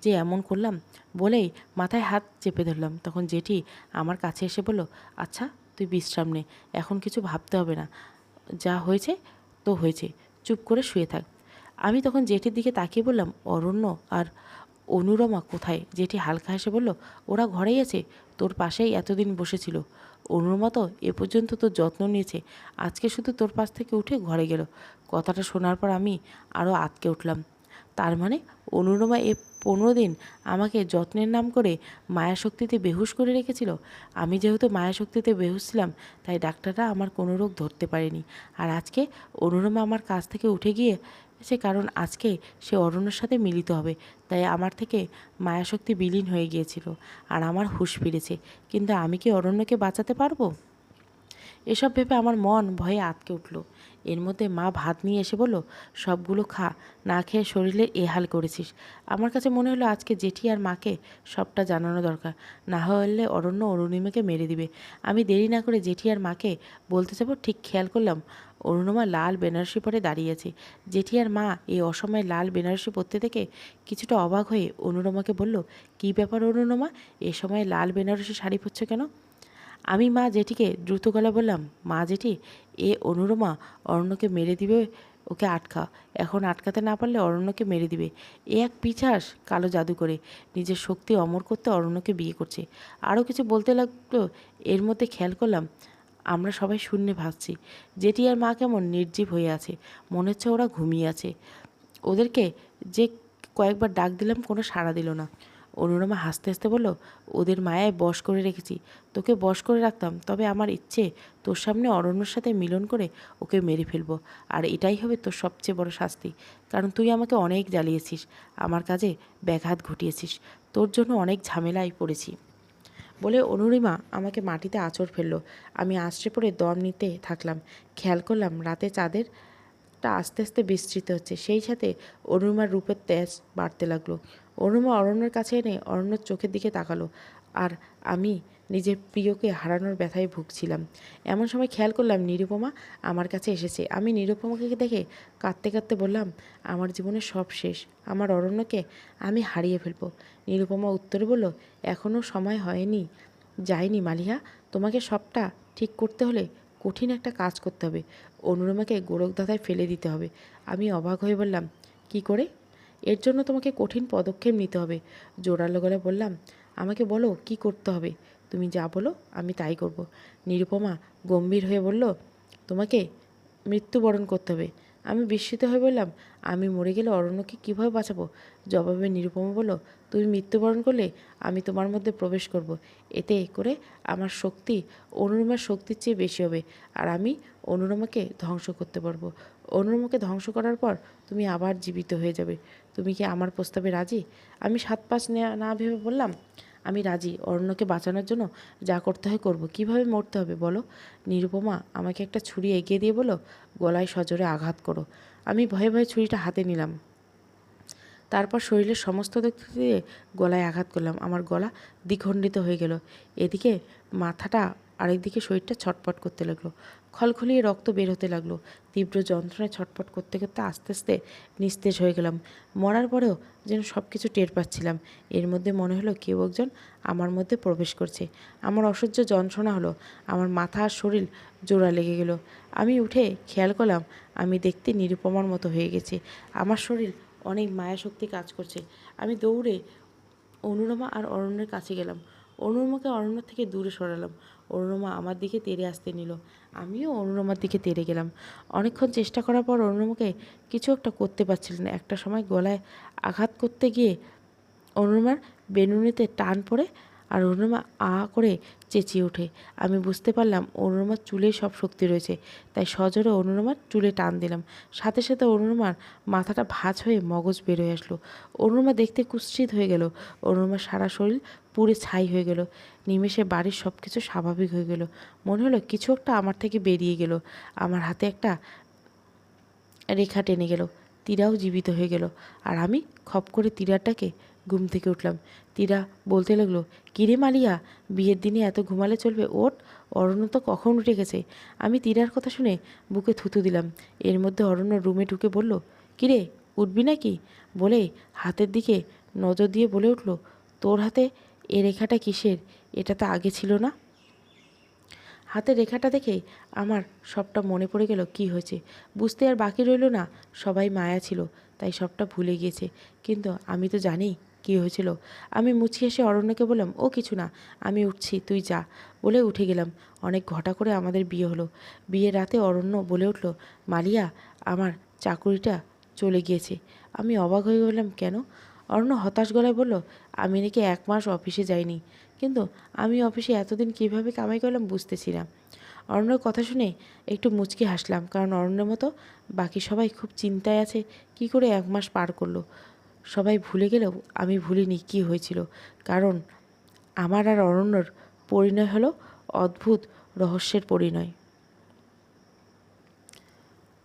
যে এমন করলাম। বলেই মাথায় হাত চেপে ধরলাম। তখন জেঠি আমার কাছে এসে বলল, আচ্ছা তুই বিশ্রাম নে, এখন কিছু ভাবতে হবে না, যা হয়েছে তো হয়েছে, চুপ করে শুয়ে থাক। আমি তখন জেঠির দিকে তাকিয়ে বললাম, অরণ্য আর অনুরমা কোথায়? জেঠি হালকা হেসে বলল, ওরা ঘরেই আছে, তোর পাশেই এতদিন বসেছিল। অনুরমা তো এ পর্যন্ত তোর যত্ন নিয়েছে, আজকে শুধু তোর পাশ থেকে উঠে ঘরে গেল। কথাটা শোনার পর আমি আরও আঁতকে উঠলাম। তার মানে অনুরমা এ 15 দিন আমাকে যত্নের নাম করে মায়াশক্তিতে বেহুশ করে রেখেছিল। আমি যেহেতু মায়াশক্তিতে বেহুশ ছিলাম, তাই ডাক্তাররা আমার কোনো রোগ ধরতে পারেনি। আর আজকে অনুরমা আমার কাছ থেকে উঠে গিয়েছে, কারণ আজকে সে অরণ্যের সাথে মিলিত হবে। তাই আমার থেকে মায়াশক্তি বিলীন হয়ে গিয়েছিল আর আমার হুঁশ ফিরেছে। কিন্তু আমি কি অরণ্যকে বাঁচাতে পারবো? এসব ভেবে আমার মন ভয়ে আঁতকে উঠল। এর মধ্যে মা ভাত নিয়ে এসে বলল, সবগুলো খা, না খেয়ে শরীরের এ হাল করেছিস। আমার কাছে মনে হলো আজকে জেঠি আর মাকে সবটা জানানো দরকার, না হলে অরণ্য অরুণিমাকে মেরে দিবে। আমি দেরি না করে জেঠি আর মাকে বলতে যাব, ঠিক খেয়াল করলাম অরুণিমা লাল বেনারসি পরে দাঁড়িয়ে আছে। জেঠি আর মা এই অসময়ে লাল বেনারসি পরতে দেখে কিছুটা অবাক হয়ে অনুরমাকে বলল, কী ব্যাপার অনুরমা, এ সময় লাল বেনারসি শাড়ি পরছ কেন? আমি মা জেঠিকে দ্রুত গলায় বললাম, মা জেঠি, এ অনুরমা অরণ্যকে মেরে দিবে, ওকে আটকা। এখন আটকাতে না পারলে অরণ্যকে মেরে দিবে। এ এক পিশাচ, কালো জাদু করে নিজের শক্তি অমর করতে অরণ্যকে বিয়ে করছে। আরও কিছু বলতে লাগলো। এর মধ্যে খেয়াল করলাম আমরা সবাই শূন্যে ভাসছি। জেঠি আর মা কেমন নির্জীব হয়ে আছে, মনে হচ্ছে ওরা ঘুমিয়ে আছে। ওদেরকে যে কয়েকবার ডাক দিলাম, কোনো সাড়া দিল না। অনুরমা হাসতে হাসতে বলল, ওদের মায়ায় বশ করে রেখেছি, তোকে বশ করে রাখতাম, তবে আমার ইচ্ছে তোর সামনে অরণ্যর সাথে মিলন করে ওকে মেরে ফেলবো। আর এটাই হবে তোর সবচেয়ে বড় শাস্তি, কারণ তুই আমাকে অনেক জ্বালিয়েছিস, আমার কাজে ব্যাঘাত ঘটিয়েছিস, তোর জন্য অনেক ঝামেলায় পড়েছি। বলে অনুরিমা আমাকে মাটিতে আঁচড় ফেললো। আমি আছড়ে পড়ে দম নিতে থাকলাম। খেয়াল করলাম রাতে চাঁদেরটা আস্তে আস্তে বিস্তৃত হচ্ছে, সেই সাথে অনুরিমার রূপের তেজ বাড়তে লাগলো। অনুরিমা অরণ্যের কাছে এনে অরণ্যর চোখের দিকে তাকালো, আর আমি নিজের প্রিয়কে হারানোর ব্যথায় ভুগছিলাম। এমন সময় খেয়াল করলাম নিরুপমা আমার কাছে এসেছে। আমি নিরুপমাকে দেখে কাঁদতে কাঁদতে বললাম, আমার জীবনের সব শেষ, আমার অরণ্যকে আমি হারিয়ে ফেলবো। নিরুপমা উত্তরে বলল, এখনও সময় হয়নি, যায়নি মালিহা, তোমাকে সবটা ঠিক করতে হলে কঠিন একটা কাজ করতে হবে, অনুরমাকে গোরখধাঁধায় ফেলে দিতে হবে। আমি অবাক হয়ে বললাম, কি করে? এর জন্য তোমাকে কঠিন পদক্ষেপ নিতে হবে। জোরালো গলায় বললাম, আমাকে বলো কি করতে হবে, তুমি যা বলো আমি তাই করব। নিরুপমা গম্ভীর হয়ে বলল, তোমাকে মৃত্যুবরণ করতে হবে। আমি বিস্মিত হয়ে বললাম, আমি মরে গেলে অরণ্যকে কীভাবে বাঁচাবো? জবাবে নিরুপমা বলল, তুমি মৃত্যুবরণ করলে আমি তোমার মধ্যে প্রবেশ করব। এতে করে আমার শক্তি অনুরমার শক্তির চেয়ে বেশি হবে, আর আমি অনুরমাকে ধ্বংস করতে পারবো। অনুরমাকে ধ্বংস করার পর তুমি আবার জীবিত হয়ে যাবে। তুমি কি আমার প্রস্তাবে রাজি? আমি 7-5 না ভেবে বললাম, আমি রাজি। অরণ্যকে বাঁচানোর জন্য যা করতে হয় করব। কিভাবে মরতে হবে বলো? নিরুপমা আমাকে একটা ছুরি এগিয়ে দিয়ে বলো, গলায় সজোরে আঘাত করো। আমি ভয়ে ভয়ে ছুরিটা হাতে নিলাম। তারপর শরীরের সমস্ত দিক দিয়ে গলায় আঘাত করলাম। আমার গলা দ্বিখণ্ডিত হয়ে গেল। এদিকে মাথাটা, আরেকদিকে শরীরটা ছটপট করতে লাগলো। খলখলিয়ে রক্ত বের হতে লাগলো। তীব্র যন্ত্রণায় ছটপট করতে করতে আস্তে আস্তে নিস্তেজ হয়ে গেলাম। মরার পরেও যেন সব কিছু টের পাচ্ছিলাম। এর মধ্যে মনে হলো কেউ একজন আমার মধ্যে প্রবেশ করছে। আমার অসহ্য যন্ত্রণা হলো। আমার মাথা আর শরীর জোড়া লেগে গেল। আমি উঠে খেয়াল করলাম আমি দেখতে নিরুপমার মতো হয়ে গেছি। আমার শরীর অনেক মায়াশক্তি কাজ করছে। আমি দৌড়ে অনুরমা আর অরণ্যের কাছে গেলাম। অনুরমাকে অরণ্য থেকে দূরে সরালাম। অনুরমা আমার দিকে তেড়ে আসতে নিল, আমিও অনুরমার দিকে তেড়ে গেলাম। অনেকক্ষণ চেষ্টা করার পর অনুরমাকে কিছু একটা করতে পারছিলেন না। একটা সময় গলায় আঘাত করতে গিয়ে অনুরমার বেনুনিতে টান পড়ে আর অরুণিমা আ করে চেঁচিয়ে ওঠে। আমি বুঝতে পারলাম অরুণিমার চুলেই সব শক্তি রয়েছে, তাই সজোরে অরুণিমার চুলে টান দিলাম। সাথে সাথে অরুণিমার মাথাটা ভাঁজ হয়ে মগজ বের হয়ে আসলো। অরুণিমা দেখতে কুৎসিত হয়ে গেল। অরুণিমার সারা শরীর পুড়ে ছাই হয়ে গেল। নিমেষে বাড়ির সব কিছু স্বাভাবিক হয়ে গেল। মনে হলো কিছু একটা আমার থেকে বেরিয়ে গেল। আমার হাতে একটা রেখা টেনে গেল। তীরাও জীবিত হয়ে গেল। আর আমি খপ করে তীরাটাকে ঘুম থেকে উঠলাম। তীরা বলতে লাগলো, কিরে মালিয়া, বিয়ের দিনে এত ঘুমালে চলবে? ওঠ, অরণ্য তো কখন উঠে গেছে। আমি তীরার কথা শুনে বুকে থুতু দিলাম। এর মধ্যে অরণ্য রুমে ঢুকে বলল, কিরে, উঠবি নাকি? বলে হাতের দিকে নজর দিয়ে বলে উঠল, তোর হাতে এ রেখাটা কিসের? এটা তো আগে ছিল না। হাতের রেখাটা দেখেই আমার সবটা মনে পড়ে গেল কি হয়েছে। বুঝতে আর বাকি রইল না। সবাই মায়া ছিল, তাই সবটা ভুলে গিয়েছে। কিন্তু আমি তো জানি কি হয়েছিল। আমি মুচকি এসে অরণ্যকে বললাম, ও কিছু না, আমি উঠছি, তুই যা। বলে উঠে গেলাম। অনেক ঘটা করে আমাদের বিয়ে হলো। বিয়ের রাতে অরণ্য বলে উঠল, মালিয়া, আমার চাকুরিটা চলে গিয়েছে। আমি অবাক হয়ে বললাম, কেন? অরণ্য হতাশ গলায় বলল, আমি নাকি 1 মাস অফিসে যাইনি। কিন্তু আমি অফিসে এতদিন কীভাবে কামাই করলাম বুঝতেছি না। অরণ্যর কথা শুনে একটু মুচকি হাসলাম, কারণ অরণ্যের মতো বাকি সবাই খুব চিন্তায় আছে কি করে 1 মাস পার করলো। সবাই ভুলে গেলেও আমি ভুলিনি কি হয়েছিল। কারণ আমার আর অরণ্যর পরিণয় হলো অদ্ভুত রহস্যের পরিণয়।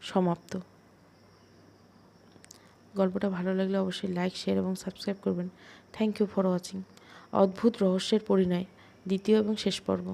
সমাপ্ত। গল্পটা ভালো লাগলে অবশ্যই লাইক, শেয়ার এবং সাবস্ক্রাইব করবেন। Thank you for watching. অদ্ভুত রহস্যের পরিণয়, দ্বিতীয় এবং শেষ পর্ব।